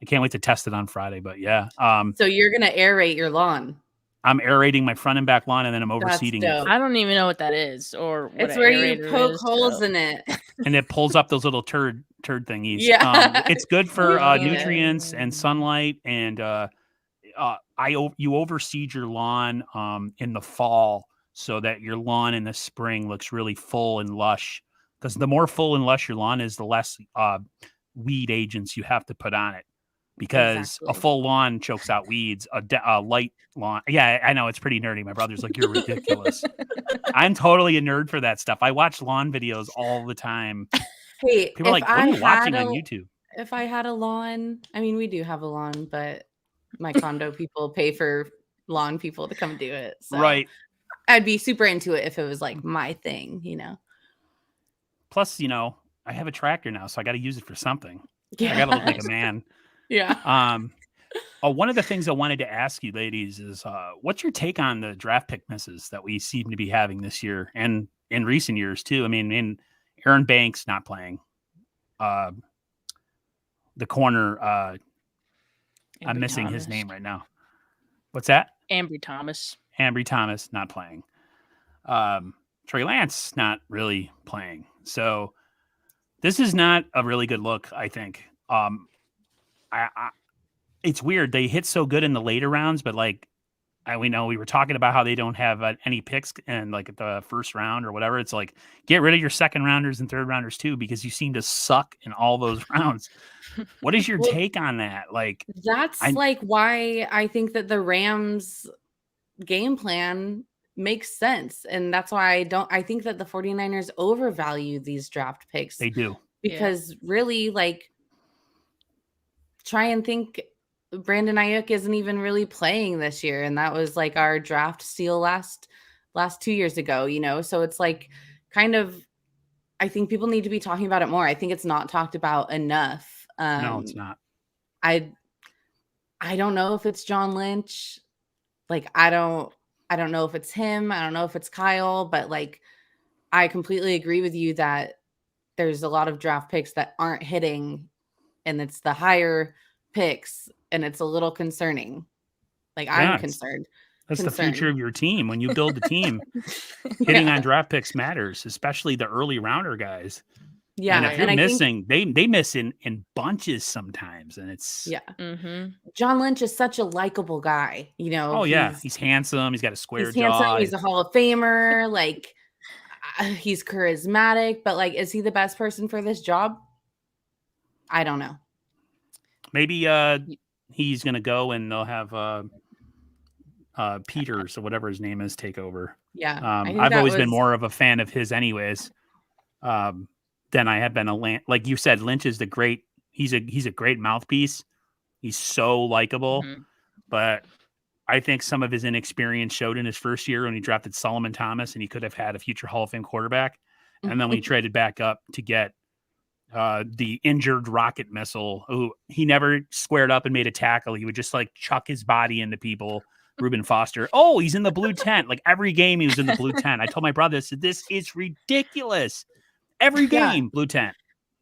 I can't wait to test it on Friday. But yeah. So you're gonna aerate your lawn. I'm aerating my front and back lawn, and then I'm overseeding it. I don't even know what that is, or what it's where you aerator poke is, holes so. in it. And it pulls up those little turd thingies. Yeah. It's good for Yeah. nutrients and sunlight, and you overseed your lawn in the fall so that your lawn in the spring looks really full and lush. Because the more full and lush your lawn is, the less weed agents you have to put on it. Because a full lawn chokes out weeds. A light lawn, yeah, I know it's pretty nerdy. My brother's like, "You're ridiculous." I'm totally a nerd for that stuff. I watch lawn videos all the time. Hey, People are like, "What are you watching on YouTube?" If I had a lawn, I mean, we do have a lawn, but my condo people pay for lawn people to come do it. So Right. I'd be super into it if it was like my thing, Plus, I have a tractor now, so I got to use it for something. Yeah. I got to look like a man. Yeah. One of the things I wanted to ask you, ladies, is what's your take on the draft pick misses that we seem to be having this year and in recent years too? I mean, Aaron Banks not playing, the corner. I'm missing his name right now. What's that? Ambry Thomas. Ambry Thomas not playing. Trey Lance not really playing. So this is not a really good look, I think. It's weird. They hit so good in the later rounds, but like we know we were talking about how they don't have any picks in like the first round or whatever. It's like, get rid of your second rounders and third rounders too, because you seem to suck in all those rounds. What is your take on that? Like, that's like why I think that the Rams game plan makes sense. And that's why I think that the 49ers overvalue these draft picks. They do. Because really, like, try and think, Brandon Ayuk isn't even really playing this year. And that was like our draft steal last 2 years ago, So it's like kind of, I think people need to be talking about it more. I think it's not talked about enough. No, it's not. I don't know if it's John Lynch. Like, I don't know if it's him. I don't know if it's Kyle, but like, I completely agree with you that there's a lot of draft picks that aren't hitting, and it's the higher picks, and it's a little concerning. Like, I'm concerned. That's the future of your team. When you build the team, hitting on draft picks matters, especially the early rounder guys. Yeah. And if you're missing, they miss in bunches sometimes. And it's John Lynch is such a likable guy, Oh, yeah. He's handsome. He's got a square jaw. Handsome. He's a Hall of Famer. Like, he's charismatic, but like, is he the best person for this job? I don't know. Maybe he's gonna go and they'll have Peters or whatever his name is take over. Yeah. I've always been more of a fan of his anyways. Than I have been like you said, Lynch is he's a great mouthpiece. He's so likable. But I think some of his inexperience showed in his first year when he drafted Solomon Thomas, and he could have had a future Hall of Fame quarterback. And then we traded back up to get the injured rocket missile, who he never squared up and made a tackle. He would just like chuck his body into people. Reuben Foster. Oh, he's in the blue tent. Like every game he was in the blue tent. I told my brother, I said, this is ridiculous. Every game, blue tent.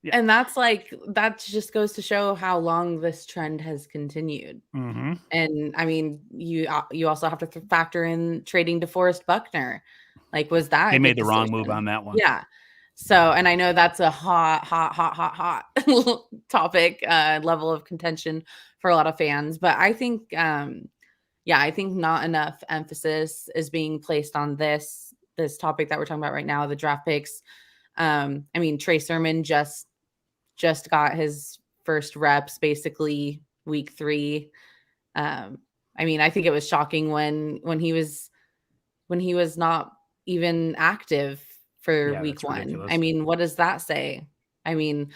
Yeah. And that just goes to show how long this trend has continued. Mm-hmm. And I mean, you also have to factor in trading DeForest Buckner. Like, was that they made the wrong move on that one? Yeah. So, and I know that's a hot topic, level of contention for a lot of fans, but I think, I think not enough emphasis is being placed on this topic that we're talking about right now, the draft picks. I mean, Trey Sermon just got his first reps basically week 3. I mean, I think it was shocking when he was not even active for week 1. Ridiculous. I mean, what does that say? I mean,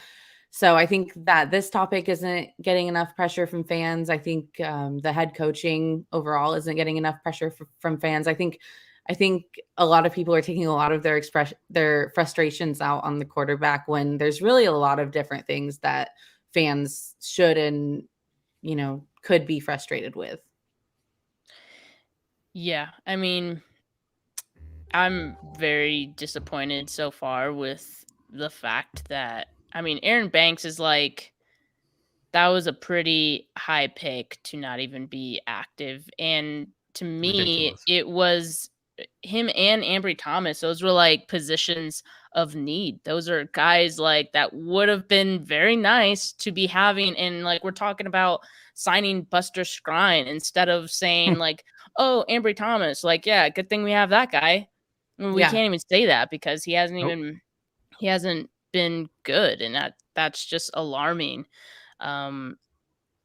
so I think that this topic isn't getting enough pressure from fans. I think the head coaching overall isn't getting enough pressure from fans. I think a lot of people are taking a lot of their frustrations out on the quarterback when there's really a lot of different things that fans should and, could be frustrated with. Yeah. I mean, I'm very disappointed so far with the fact that, I mean, Aaron Banks is like, that was a pretty high pick to not even be active. And to me, ridiculous. It was him and Ambry Thomas. Those were like positions of need. Those are guys like that would have been very nice to be having. And like, we're talking about signing Buster Skrine instead of saying like, oh, Ambry Thomas, like, yeah, good thing we have that guy. We can't even say that because he hasn't been good. And that's just alarming. And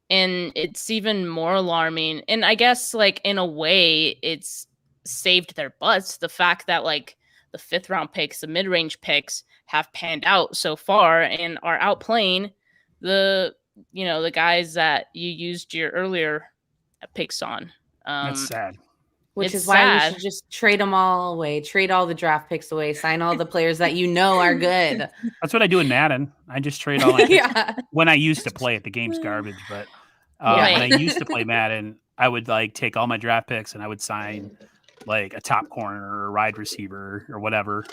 it's even more alarming. And I guess like in a way it's saved their butts. The fact that like the 5th round picks, the mid-range picks have panned out so far and are outplaying the guys that you used your earlier picks on. That's sad. Which is why we should just trade them all away, trade all the draft picks away, sign all the players that are good. That's what I do in Madden. I just trade all my picks. When I used to play it, the game's garbage, but when I used to play Madden, I would like take all my draft picks and I would sign like a top corner or a wide receiver or whatever.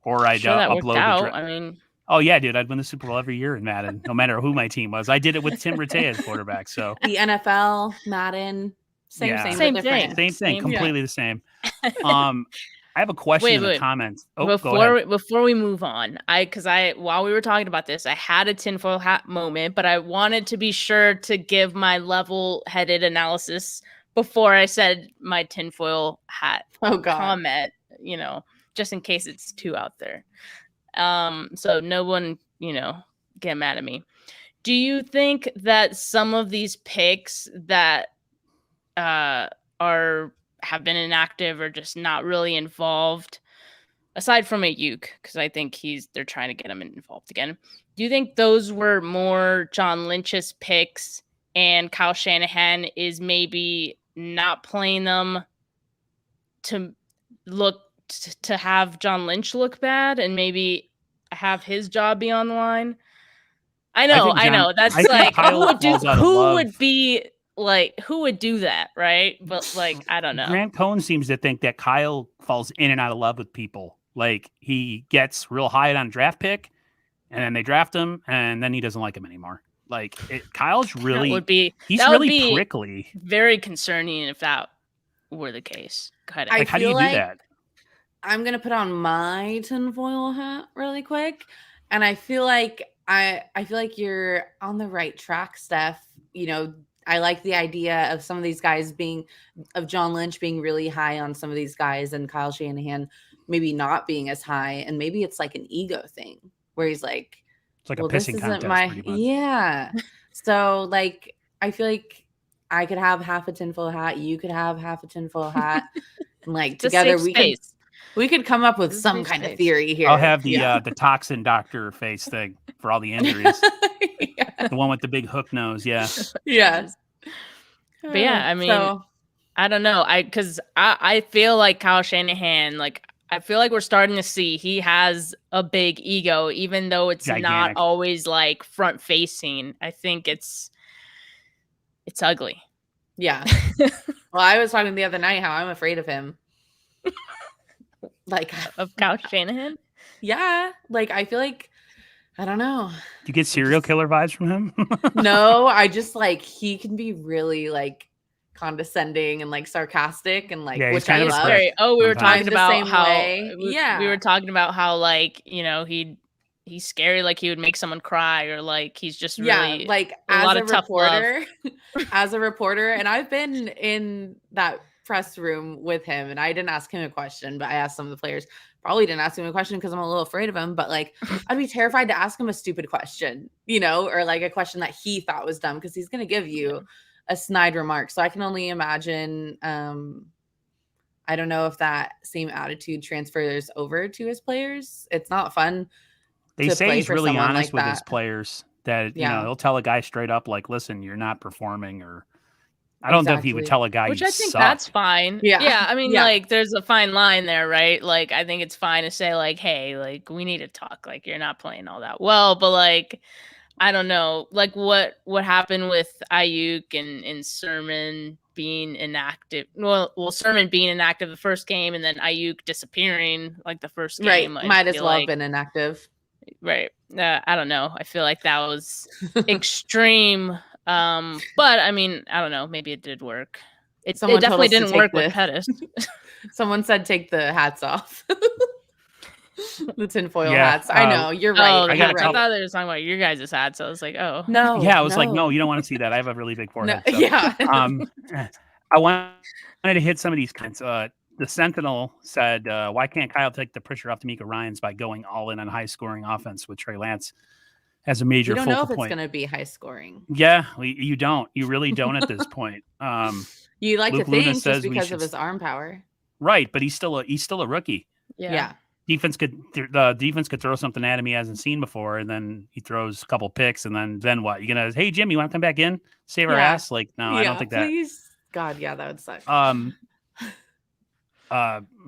Or I'd upload oh yeah, dude, I'd win the Super Bowl every year in Madden, no matter who my team was. I did it with Tim Rattay as quarterback. So the NFL, Madden. Same thing. Completely the same. I have a question in the comments. Before we move on, while we were talking about this, I had a tinfoil hat moment, but I wanted to be sure to give my level-headed analysis before I said my tinfoil hat comment, just in case it's too out there. So no one, get mad at me. Do you think that some of these picks that have been inactive or just not really involved, aside from Ayuk, because I think they're trying to get him involved again. Do you think those were more John Lynch's picks and Kyle Shanahan is maybe not playing them to to have John Lynch look bad and maybe have his job be on the line? I know. That's like who would do that, right? But like, I don't know. Grant Cohn seems to think that Kyle falls in and out of love with people. Like he gets real high on draft pick, and then they draft him, and then he doesn't like him anymore. Like Kyle's really he's really prickly. Very concerning if that were the case. Go ahead. How do you do that? I'm gonna put on my tinfoil hat really quick, and I feel like you're on the right track, Steph. I like the idea of some of these guys of John Lynch being really high on some of these guys and Kyle Shanahan maybe not being as high. And maybe it's like an ego thing where he's like, it's like a pissing contest. Yeah. So like, I feel like I could have half a tinfoil hat. You could have half a tinfoil hat. And like together we could come up with some kind of theory here. I'll have the toxin doctor face thing for all the injuries. The one with the big hook nose. Yeah. Yes. But yeah, I mean, I don't know. Because I feel like Kyle Shanahan, like I feel like we're starting to see he has a big ego, even though it's not Gigantic. always like front facing. I think it's ugly. Yeah. Well, I was talking the other night how I'm afraid of him. Like, Of Kyle Shanahan. yeah, like I feel like I don't know. Do you get serial killer vibes from him? No, I just like he can be really like condescending and like sarcastic and like Yeah, he's which kind I of a love. prick. Oh, we were sometimes. talking the about same how way. we Yeah. were talking about how like, you know, he's scary, like he would make someone cry, or like he's just really like a as lot a of tough love. reporter, and I've been in that press room with him, and I didn't ask him a question, but I asked some of the players. Probably didn't ask him a question because I'm a little afraid of him, but like I'd be terrified to ask him a stupid question, you know, or like a question that he thought was dumb because he's going to give you a snide remark. So I can only imagine. I don't know if that same attitude transfers over to his players. It's not fun. They to say play he's for really someone honest like with his that. players. That you Yeah. know, he'll tell a guy straight up, like, "Listen, you're not performing," or I don't know if he would Exactly. tell a guy, Which "You I think suck." that's fine. Yeah. Yeah. I mean, Yeah. like, there's a fine line there, right? Like, I think it's fine to say, like, hey, like, we need to talk. Like, you're not playing all that well. But, like, I don't know. Like, what happened with Ayuk and Sermon being inactive? Well, Sermon being inactive the first game, and then Ayuk disappearing, like, the first game. Right. I Might as feel well have like, been inactive. right. I don't know. I feel like that was extreme. But I mean, I don't know. Maybe it did work. It Someone told definitely us to didn't take work with the- Pettis. Someone said take the hats off. The tinfoil Yeah, hats. I know. You're right. Oh, I You're gotta I tell- right. thought they were talking about your guys' hats. So I was like, oh. No. Yeah, I was like, no. "No, you don't want to see that. I have a really big forehead." No, So. yeah. I wanted to hit some of these kinds. The Sentinel said, "Why can't Kyle take the pressure off D'Amico Ryans by going all in on high scoring offense with Trey Lance as a major We don't focal know if it's point?" going to be high scoring. Yeah, you don't. You really don't at this point. You like Luke to Luna think says just we because should of his arm power. right, but he's still a rookie. Yeah. The defense could throw something at him he hasn't seen before, and then he throws a couple picks, and then what? You gonna, hey Jim, you want to come back in, save our Yeah. ass? Like, no, I don't think please. God, yeah, that would suck.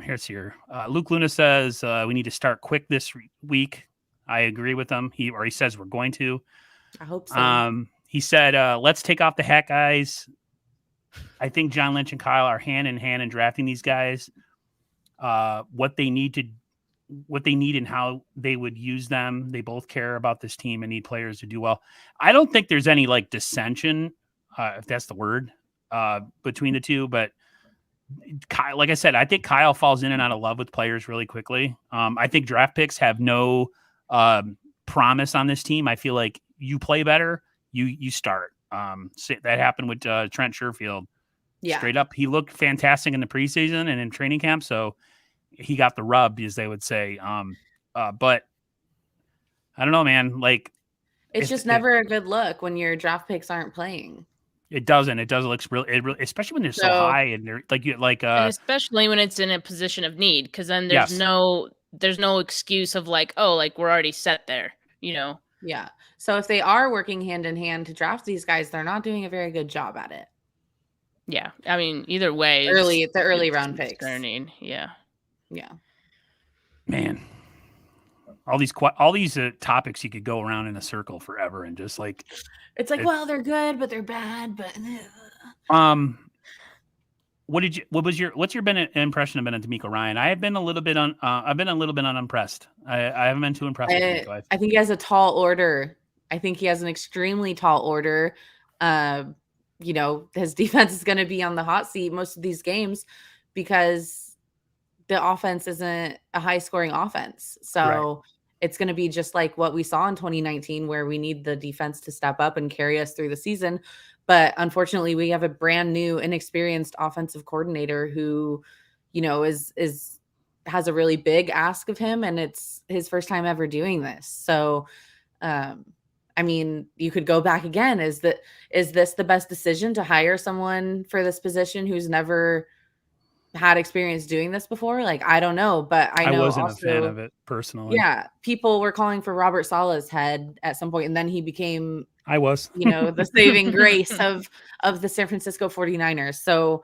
Here's here. Luke Luna says we need to start quick this week. I agree with him. He says we're going to. I hope so. He said, let's take off the hat guys. I think John Lynch and Kyle are hand in hand in drafting these guys. What they need and how they would use them. They both care about this team and need players to do well. I don't think there's any like dissension, if that's the word, between the two. But Kyle, like I said, I think Kyle falls in and out of love with players really quickly. I think draft picks have no promise on this team. I feel like you play better, you start. That happened with Trent Sherfield. Yeah. Straight up, he looked fantastic in the preseason and in training camp. So he got the rub, as they would say. But I don't know, man. Like, it's just never a good look when your draft picks aren't playing. It doesn't. It does look really, especially when they're so high and they're and especially when it's in a position of need, because then there's no excuse of like, oh, like we're already set there, you know? Yeah. So if they are working hand in hand to draft these guys, they're not doing a very good job at it. Yeah. I mean, either way, the early round picks. Concerning. Yeah. Yeah. Man, all these topics you could go around in a circle forever and just like it's like, well, they're good, but they're bad. But what's your impression of D'Amico Ryan? I have been a little bit unimpressed. I haven't been too impressed with D'Amico. I think he has a tall order. I think he has an extremely tall order. You know, his defense is going to be on the hot seat most of these games because the offense isn't a high scoring offense. So it's going to be just like what we saw in 2019, where we need the defense to step up and carry us through the season. But unfortunately, we have a brand new, inexperienced offensive coordinator who, you know, has a really big ask of him, and it's his first time ever doing this. So, I mean, you could go back again. Is this the best decision to hire someone for this position who's never had experience doing this before? Like, I don't know, but I know wasn't also, a fan of it personally. Yeah, people were calling for Robert Saleh's head at some point, and then he became, I was, you know, the saving grace of the San Francisco 49ers. So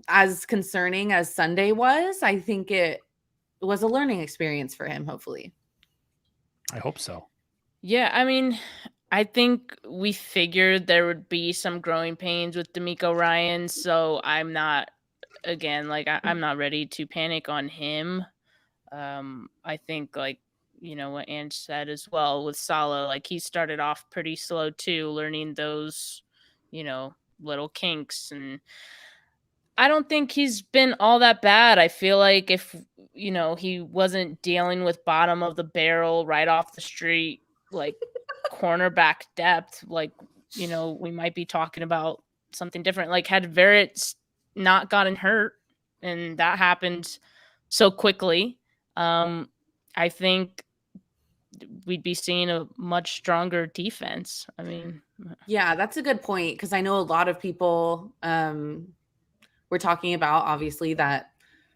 as concerning as Sunday was, I think it was a learning experience for him, hopefully. I hope so. Yeah, I mean, I think we figured there would be some growing pains with D'Amico Ryan, so I'm not, again, like I'm not ready to panic on him. I think, like, what Ange said as well with Salah, like he started off pretty slow too, learning those, little kinks, and I don't think he's been all that bad. I feel like if he wasn't dealing with bottom of the barrel right off the street, like cornerback depth, like we might be talking about something different. Like had Verrett's not gotten hurt, and that happened so quickly, I think we'd be seeing a much stronger defense. I mean, yeah, that's a good point, because I know a lot of people we're talking about obviously that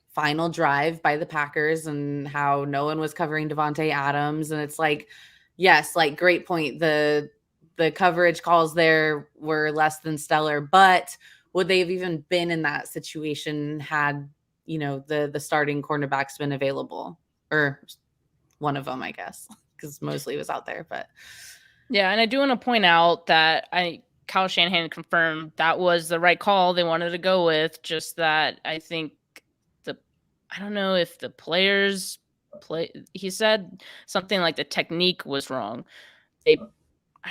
final drive by the Packers and how no one was covering Devontae Adams. And it's like, yes, like great point. The coverage calls there were less than stellar, but would they have even been in that situation had, the starting cornerbacks been available, or one of them, I guess, because Mosley was out there. But yeah, and I do want to point out that Kyle Shanahan confirmed that was the right call they wanted to go with. Just that I think I don't know if the players he said something like the technique was wrong. I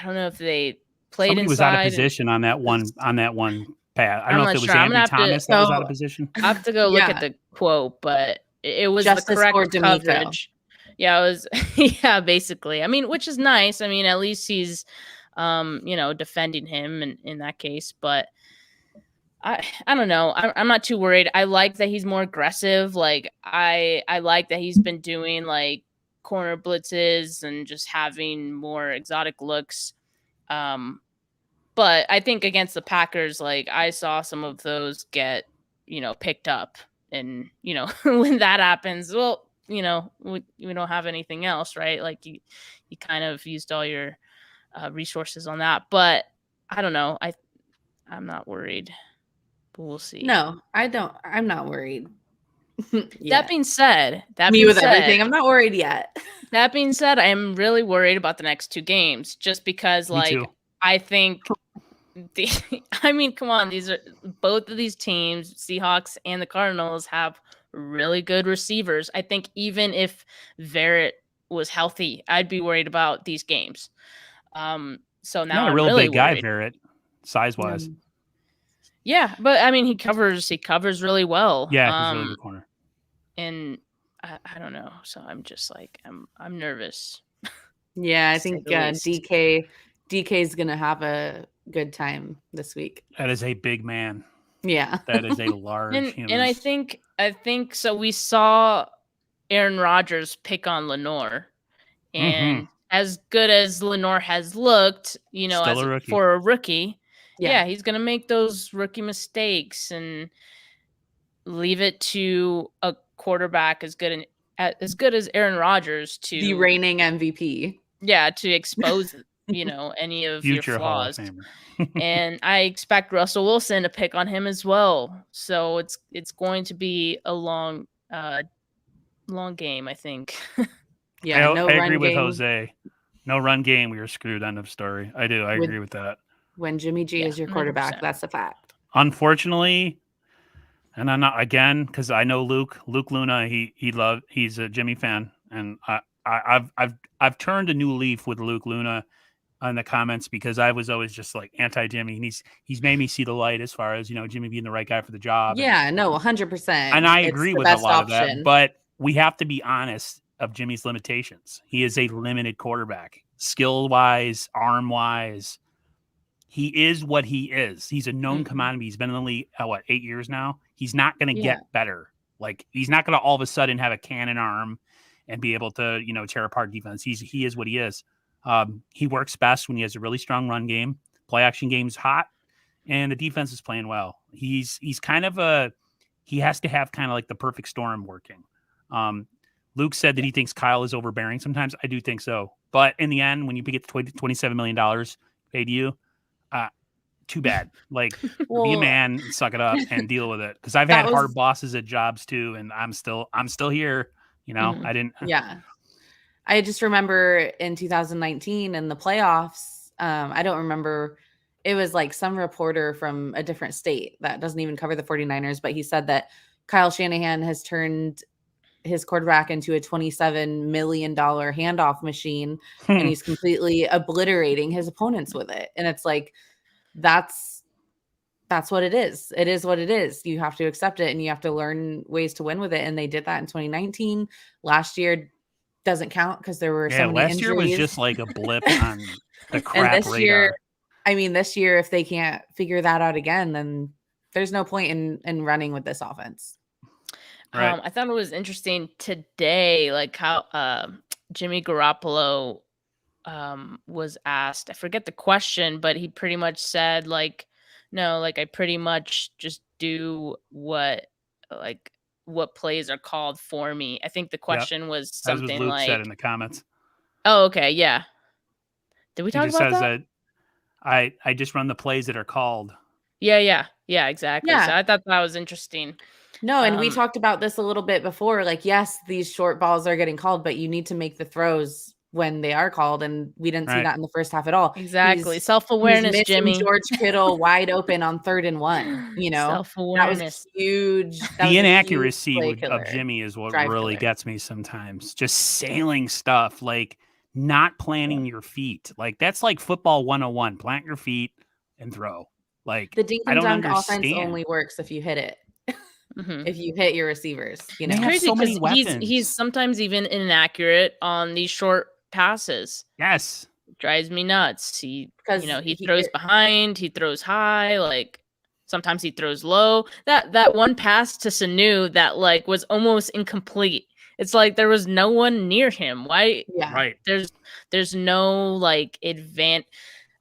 don't know if they played Somebody inside. was out of position on that one pass. I don't know if it was Andrew Thomas that was out of position. I have to go look at the quote, but it was the correct coverage. Yeah, it was. Yeah, basically. I mean, which is nice. I mean, at least he's, defending him in that case. But I don't know. I'm not too worried. I like that he's more aggressive. Like I like that he's been doing like corner blitzes and just having more exotic looks. But I think against the Packers, like I saw some of those get, picked up, and when that happens, well, we don't have anything else, right? Like you kind of used all your resources on that, but I don't know. I'm not worried, but we'll see. No, I'm not worried. That being said, everything, I'm not worried yet. That being said, I am really worried about the next two games, just because, like, I think I mean, come on, both of these teams, Seahawks and the Cardinals, have really good receivers. I think even if Verrett was healthy, I'd be worried about these games. So now not a real big guy, Verrett, size wise. Yeah, but I mean, he covers really well. Yeah, he's a really good corner. And I don't know, so I'm just like I'm nervous. Yeah, I think DK's gonna have a good time this week. That is a big man. Yeah, that is a large human. And I think so. We saw Aaron Rodgers pick on Lenore, and as good as Lenore has looked, for a rookie, he's gonna make those rookie mistakes and leave it to a quarterback as good as Aaron Rodgers, to the reigning MVP. Yeah, to expose any of future your flaws. Hall of Famer. And I expect Russell Wilson to pick on him as well. So it's going to be a long game, I think. Yeah, I agree with Jose. No run game, we were screwed. End of story. I agree with that. When Jimmy G is your quarterback, 100%. That's a fact. Unfortunately, and I'm not, again, because I know Luke Luna. He's a Jimmy fan, and I've turned a new leaf with Luke Luna on the comments, because I was always just like anti-Jimmy, and he's made me see the light as far as Jimmy being the right guy for the job. Yeah, no, 100%. And I agree with a lot of that, but we have to be honest of Jimmy's limitations. He is a limited quarterback, skill wise, arm wise. He is what he is. He's a known commodity. He's been in the league 8 years now. He's not going to get better. Like, he's not going to all of a sudden have a cannon arm and be able to tear apart defense. He is what he is. He works best when he has a really strong run game. Play action game's hot, and the defense is playing well. He's kind of he has to have kind of like the perfect storm working. Luke said that he thinks Kyle is overbearing. Sometimes I do think so, but in the end, when you get $27 million paid to you, too bad. Like, be a Well, man, suck it up, and deal with it. Because I've that had hard was bosses at jobs too, and I'm still here. You know, Mhm. I didn't. yeah. I just remember in 2019 in the playoffs, I don't remember. It was like some reporter from a different state that doesn't even cover the 49ers, but he said that Kyle Shanahan has turned his quarterback into a $27 million handoff machine, and he's completely obliterating his opponents with it. And it's like, that's what it is. It is what it is. You have to accept it and you have to learn ways to win with it. And they did that in 2019. Last year doesn't count because there were so Yeah, many last year was injuries. just like a blip on the And crap this year, radar. I mean, this year, if they can't figure that out again, then there's no point in running with this offense. Right. I thought it was interesting today, like how Jimmy Garoppolo was asked. I forget the question, but he pretty much said like, no, like I pretty much just do what plays are called for me. I think the question was That was what something Luke said like, in the comments. oh, okay, yeah. Did we He talk just about says that? that I just run the plays that are called. Yeah, exactly. So Yeah. I thought that was interesting. No, and we Um, talked about this a little bit before. Like, yes, these short balls are getting called, but you need to make the throws when they are called, and we didn't see Right. that in the first half at all. exactly. He's Self-awareness, missing Jimmy. George Kittle wide open on 3rd and 1. You know, that was Self-awareness. a huge. That The was a huge inaccuracy play of killer, Jimmy is what drive really killer. gets me sometimes. Just sailing stuff, like not planting your feet. Like that's like football 101. Plant your feet and throw. Like The dink I and don't dunk offense understand. only works if you hit it. Mhm. If you hit your receivers, you They know. have Crazy so many because he's weapons. sometimes even inaccurate on these short passes. Yes. Drives me nuts. Because He throws behind, he throws high, like sometimes he throws low. That one pass to Sanu that like was almost incomplete. It's like there was no one near him. Why? yeah, Right. There's no like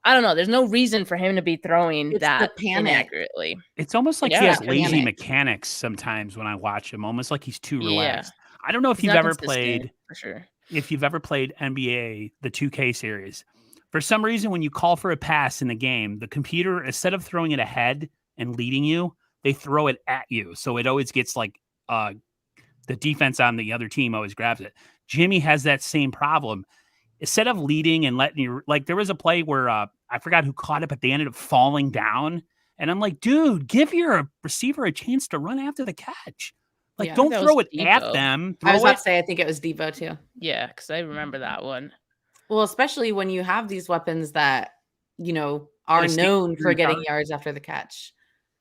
I don't know. There's no reason for him to be throwing it's the that panic. inaccurately. It's almost like It's he Yeah. has that lazy panic. mechanics sometimes when I watch him, almost like he's too Yeah. relaxed. I don't know if He's you've not ever consistent played for sure. NBA, the 2K series. For some reason, when you call for a pass in the game, the computer, instead of throwing it ahead and leading you, they throw it at you. So it always gets like the defense on the other team always grabs it. Jimmy has that same problem. Instead of leading and letting you, like, there was a play where I forgot who caught it, but they ended up falling down. And I'm like, dude, give your receiver a chance to run after the catch. Like, Yeah. I think don't that was throw it at Debo. them. I was Throw about it. to say, I think it was Debo too. Yeah, because I remember that one. Well, especially when you have these weapons that, are known for getting yards after the catch.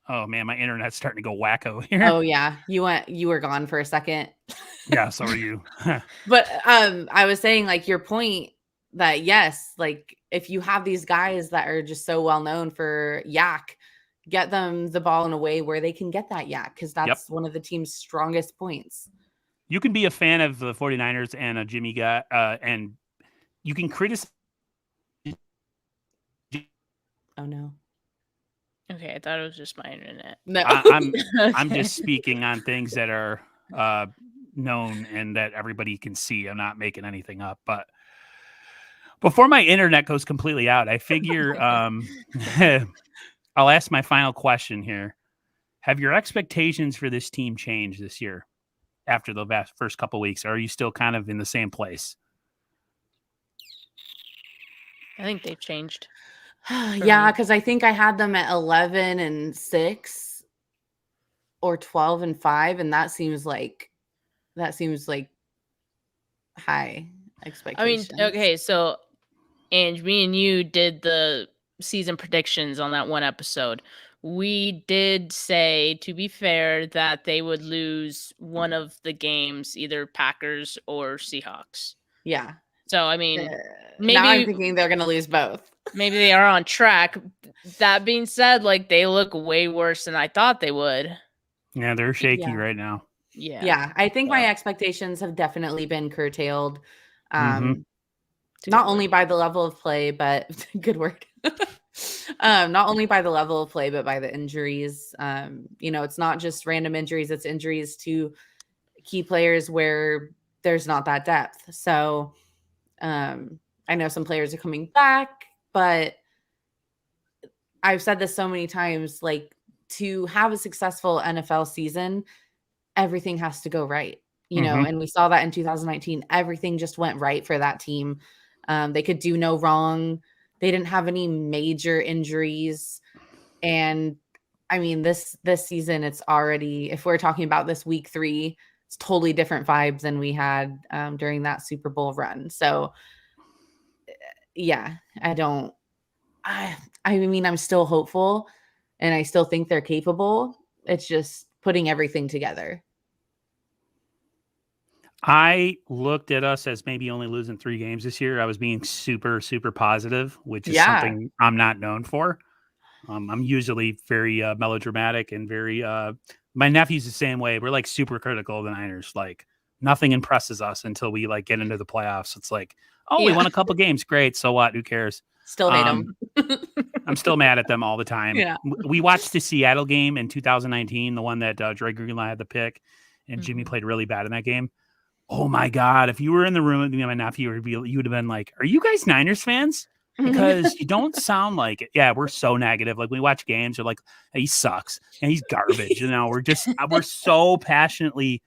Oh man, my internet's starting to go wacko here. Oh yeah, you were gone for a second. Yeah, so are you. But I was saying like your point that yes, like if you have these guys that are just so well known for yak, get them the ball in a way where they can get that yak because that's one of the team's strongest points. You can be a fan of the 49ers and a Jimmy guy, and you can criticize. Oh no. Okay, I thought it was just my internet. No. I'm just speaking on things that are known and that everybody can see. I'm not making anything up. But before my internet goes completely out, I figure I'll ask my final question here. Have your expectations for this team changed this year after the first couple weeks? Or are you still kind of in the same place? I think they've changed. Yeah, because I think I had them at 11-6 or 12-5, and that seems like high expectations. I mean, okay, so and me and you did the season predictions on that one episode. We did say, to be fair, that they would lose one of the games, either Packers or Seahawks. Yeah. So I mean, now I'm maybe thinking they're gonna lose both. maybe they are on track. That being said, like they look way worse than I thought they would. Yeah, they're shaky Yeah. right now. Yeah. I think my expectations have definitely been curtailed. Mhm. Not only by the level of play, but good word. Not only by the level of play, but by the injuries. It's not just random injuries, it's injuries to key players where there's not that depth. So I know some players are coming back, but I've said this so many times, like, to have a successful NFL season, everything has to go right, and we saw that in 2019. Everything just went right for that team. They could do no wrong. They didn't have any major injuries. And I mean, this season, it's already, if we're talking about this week 3, it's totally different vibes than we had during that Super Bowl run. So yeah, I mean, I'm still hopeful and I still think they're capable. It's just putting everything together. I looked at us as maybe only losing 3 games this year. I was being super, super positive, which is something I'm not known for. I'm usually very melodramatic and very. My nephew's the same way. We're like super critical of the Niners. Like nothing impresses us until we like get into the playoffs. It's like, we won a couple games, great. So what? Who cares? Still hate them. I'm still mad at them all the time. Yeah. We watched the Seattle game in 2019, the one that Dre Greenlaw had the pick, and Jimmy played really bad in that game. Oh my God! If you were in the room with me and my nephew, you would have been like, "Are you guys Niners fans?" Because you don't sound like it. Yeah, we're so negative. Like we watch games, you're like, hey, he sucks and he's garbage. We're so passionately.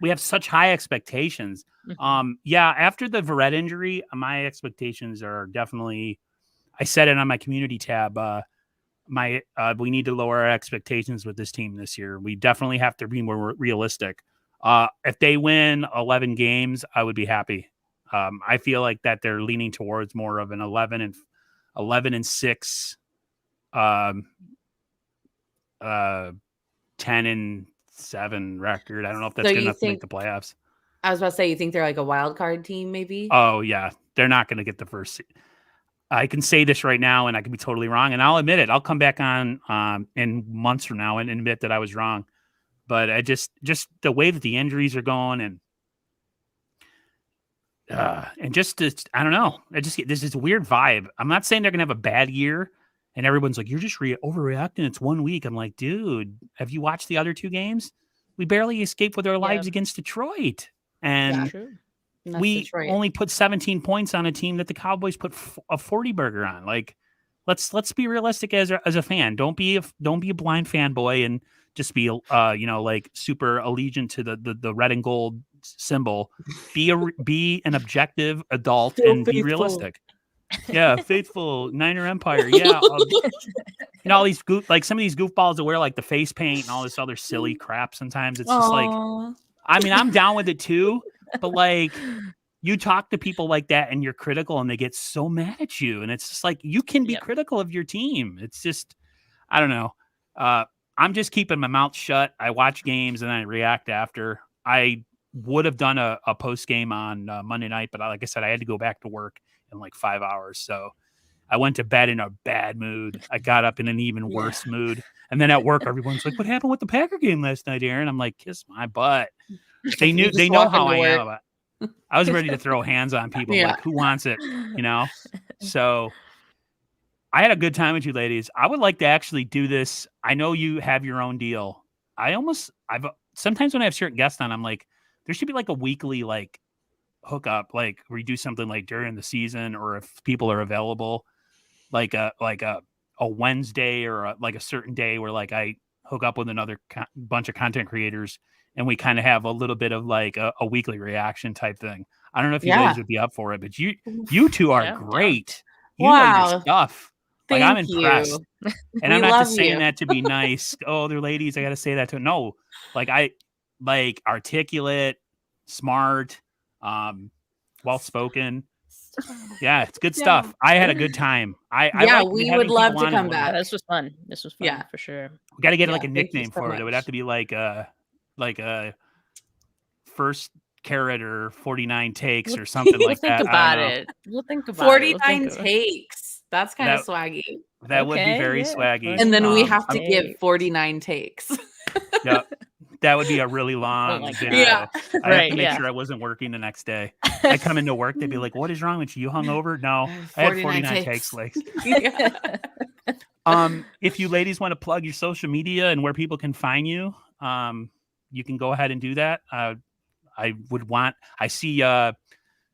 We have such high expectations. After the Verrett injury, my expectations are definitely. I said it on my community tab. We need to lower our expectations with this team this year. We definitely have to be more realistic. If they win 11 games, I would be happy. I feel like that they're leaning towards more of an 11 and 6, 10 and 7 record. I don't know if that's good enough to make the playoffs. I was about to say, you think they're like a wild card team, maybe? Oh yeah, they're not going to get the first. I can say this right now, and I can be totally wrong, and I'll admit it. I'll come back on in months from now and admit that I was wrong. But I just the way that the injuries are going, and I don't know. There's this weird vibe. I'm not saying they're gonna have a bad year, and everyone's like, "You're just overreacting. It's 1 week." I'm like, dude, have you watched the other 2 games? We barely escaped with our lives against Detroit, and we only put 17 points on a team that the Cowboys put a 40 burger on. Like, let's be realistic as a fan. Don't be a blind fanboy and just be like super allegiant to the red and gold symbol. Be an objective adult and be realistic. Yeah, faithful Niner Empire. Yeah, all these some of these goofballs that wear like the face paint and all this other silly crap. Sometimes it's just like, I mean, I'm down with it too, but like you talk to people like that and you're critical and they get so mad at you, and it's just like you can be critical of your team. It's just, I don't know. I'm just keeping my mouth shut. I watch games and I react after. I would have done a post game on Monday night, but like I said, I had to go back to work in like 5 hours. So I went to bed in a bad mood. I got up in an even worse mood. And then at work, everyone's like, "What happened with the Packer game last night, Aaron?" I'm like, kiss my butt. They know how I am about it. I was ready to throw hands on people. Like, who wants it? So I had a good time with you ladies. I would like to actually do this. I know you have your own deal. Sometimes when I have certain guests on, I'm like, there should be like a weekly like hookup, like where you do something like during the season, or if people are available, like a Wednesday or like a certain day where like I hook up with another bunch of content creators and we kind of have a little bit of like a weekly reaction type thing. I don't know if you guys would be up for it, but you two are great. You know your stuff. Like, I'm impressed. And I'm not just saying that to be nice. Oh, they're ladies. I got to say that to no. Like, I like articulate, smart, well-spoken. Yeah, it's good stuff. I had a good time. We would love to come back. This was fun. Yeah, for sure. We got to get like a nickname for it. It would have to be like a first carat or 49 takes or something like that. We'll think about 49 takes. That's kind of swaggy. That would be very swaggy. And then we have to give 49 takes. Yeah. That would be a really long video. Yeah. I have to make sure I wasn't working the next day. I come into work, they'd be like, "What is wrong with you? You hungover?" No, I had 49 takes. Like, if you ladies want to plug your social media and where people can find you, you can go ahead and do that. I see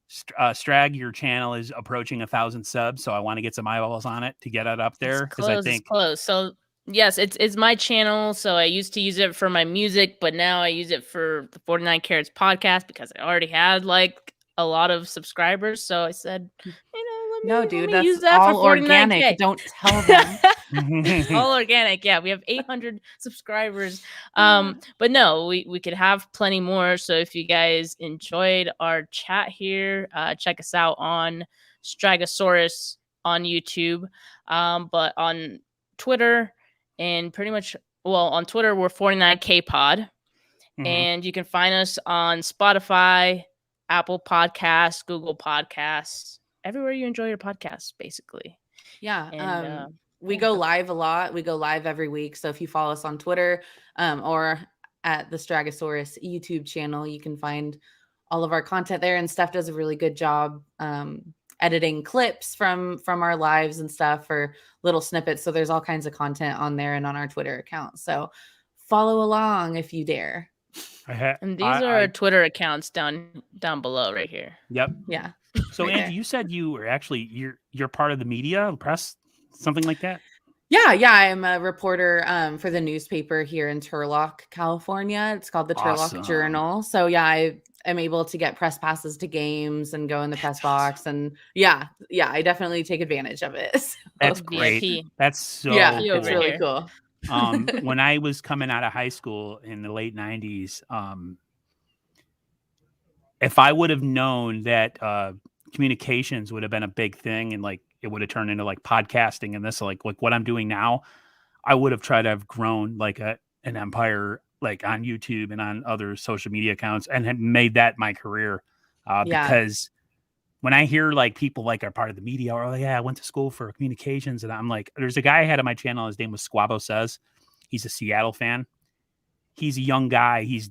Strag, your channel is approaching 1,000 subs, so I want to get some eyeballs on it to get it up there because I think it's close. So yes, it's my channel. So I used to use it for my music, but now I use it for the 49 Carats podcast because I already had like a lot of subscribers. So I said, let dude, me that's use that all for 49K. organic. Don't tell them. It's all organic. Yeah, we have 800 subscribers. But no, we could have plenty more. So if you guys enjoyed our chat here, check us out on Stragosaurus on YouTube. But on Twitter and pretty much, well, on Twitter we're 49K Pod, and you can find us on Spotify, Apple Podcasts, Google Podcasts, everywhere you enjoy your podcasts, basically. Yeah. And we go live a lot. We go live every week. So if you follow us on Twitter or at the Stragosaurus YouTube channel, you can find all of our content there. And Steph does a really good job editing clips from our lives and stuff, for little snippets. So there's all kinds of content on there and on our Twitter account. So follow along if you dare. And these are our Twitter accounts down below right here. Yep. Yeah. So right Angie, you said you were actually you're part of the media press, something like that. Yeah. I'm a reporter for the newspaper here in Turlock, California. It's called the Turlock Journal. So yeah, I am able to get press passes to games and go in the press box, and yeah, I definitely take advantage of it. So. That's great. VIP. That's so cool. it's really cool. When I was coming out of high school in the late 90s, if I would have known that communications would have been a big thing and like it would have turned into like podcasting and this like what I'm doing now, I would have tried to have grown like an empire like on YouTube and on other social media accounts and had made that my career. Because when I hear like people like are part of the media or I went to school for communications, and I'm like, there's a guy I had on my channel. His name was Squabo Says. He's a Seattle fan. He's a young guy. He's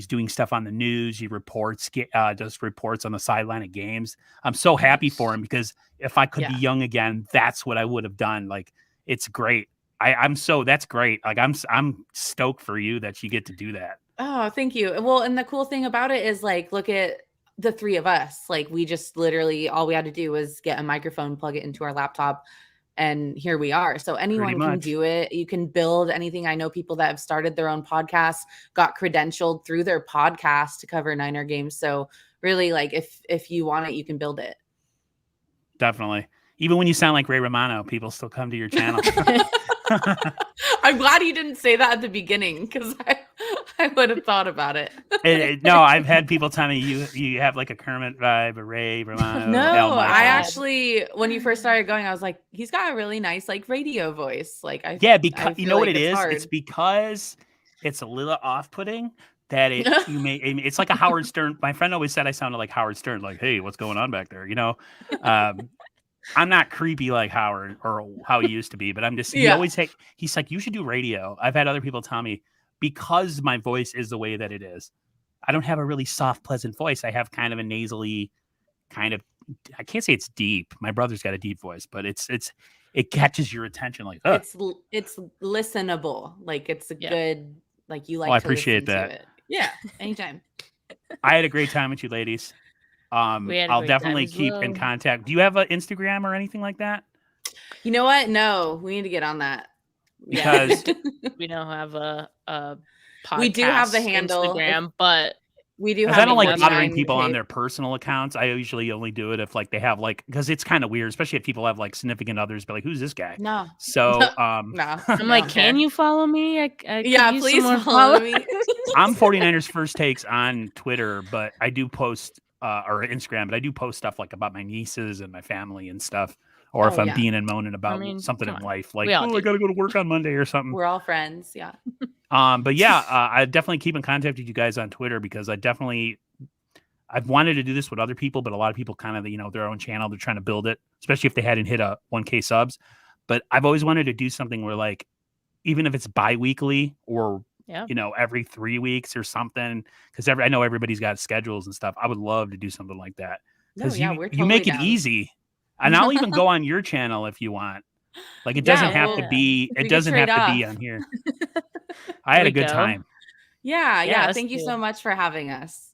doing stuff on the news. He reports, does reports on the sideline of games. I'm so happy for him because if I could be young again, that's what I would have done. Like, it's great. That's great. Like, I'm stoked for you that you get to do that. Oh, thank you. Well, and the cool thing about it is like, look at the three of us. Like, we just literally, all we had to do was get a microphone, plug it into our laptop, and here we are. So anyone can do it. You can build anything. I know people that have started their own podcasts, got credentialed through their podcast to cover Niner games. So really, like, if you want it, you can build it. Definitely. Even when you sound like Ray Romano, people still come to your channel. I'm glad you didn't say that at the beginning, because I would have thought about it. No, I've had people tell me you have like a Kermit vibe, a Ray Romano. No, I actually, when you first started going, I was like, he's got a really nice like radio voice. Like, because you know what it is? Hard. It's because it's a little off-putting that it's like a Howard Stern. My friend always said I sounded like Howard Stern, like, hey, what's going on back there? I'm not creepy like Howard or how he used to be, but I'm just, he's like, you should do radio. I've had other people tell me, because my voice is the way that it is, I don't have a really soft, pleasant voice. I have kind of a nasally kind of, I can't say it's deep. My brother's got a deep voice, but it catches your attention. Like, it's listenable. Like, it's a good, like, you like I appreciate that. To it. Yeah. Anytime. I had a great time with you ladies. I'll definitely keep in contact. Do you have an Instagram or anything like that? You know what? No, we need to get on that. Because we don't have a podcast. We do have the handle, Instagram, but we do. I don't like bothering people on their personal accounts. I usually only do it if like they have like, because it's kind of weird, especially if people have like significant others. But like, who's this guy? No. So no. I'm like, can you follow me? Please follow me. I'm 49ers First Takes on Twitter, but I do post or Instagram, but I do post stuff like about my nieces and my family and stuff. Or if I'm being and moaning about something in life, like, I got to go to work on Monday or something. We're all friends. Yeah. But yeah, I definitely keep in contact with you guys on Twitter, because I've wanted to do this with other people, but a lot of people kind of, their own channel, they're trying to build it, especially if they hadn't hit a 1K subs. But I've always wanted to do something where, like, even if it's bi-weekly or, every 3 weeks or something, because I know everybody's got schedules and stuff. I would love to do something like that. Because you make it easy. And I'll even go on your channel if you want. Like, it doesn't have to be. It doesn't have to be on here. I had a good time. Yeah. Thank you so much for having us.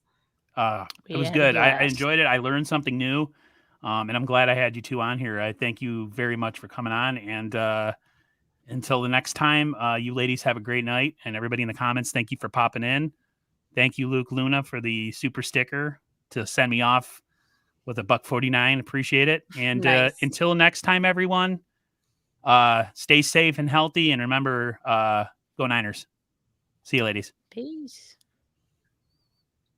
It was good. I enjoyed it. I learned something new. And I'm glad I had you two on here. I thank you very much for coming on. And until the next time, you ladies have a great night. And everybody in the comments, thank you for popping in. Thank you, Luke Luna, for the super sticker to send me off with a $1.49. Appreciate it. And Nice. Until next time, everyone, stay safe and healthy. And remember, go Niners. See you, ladies. Peace.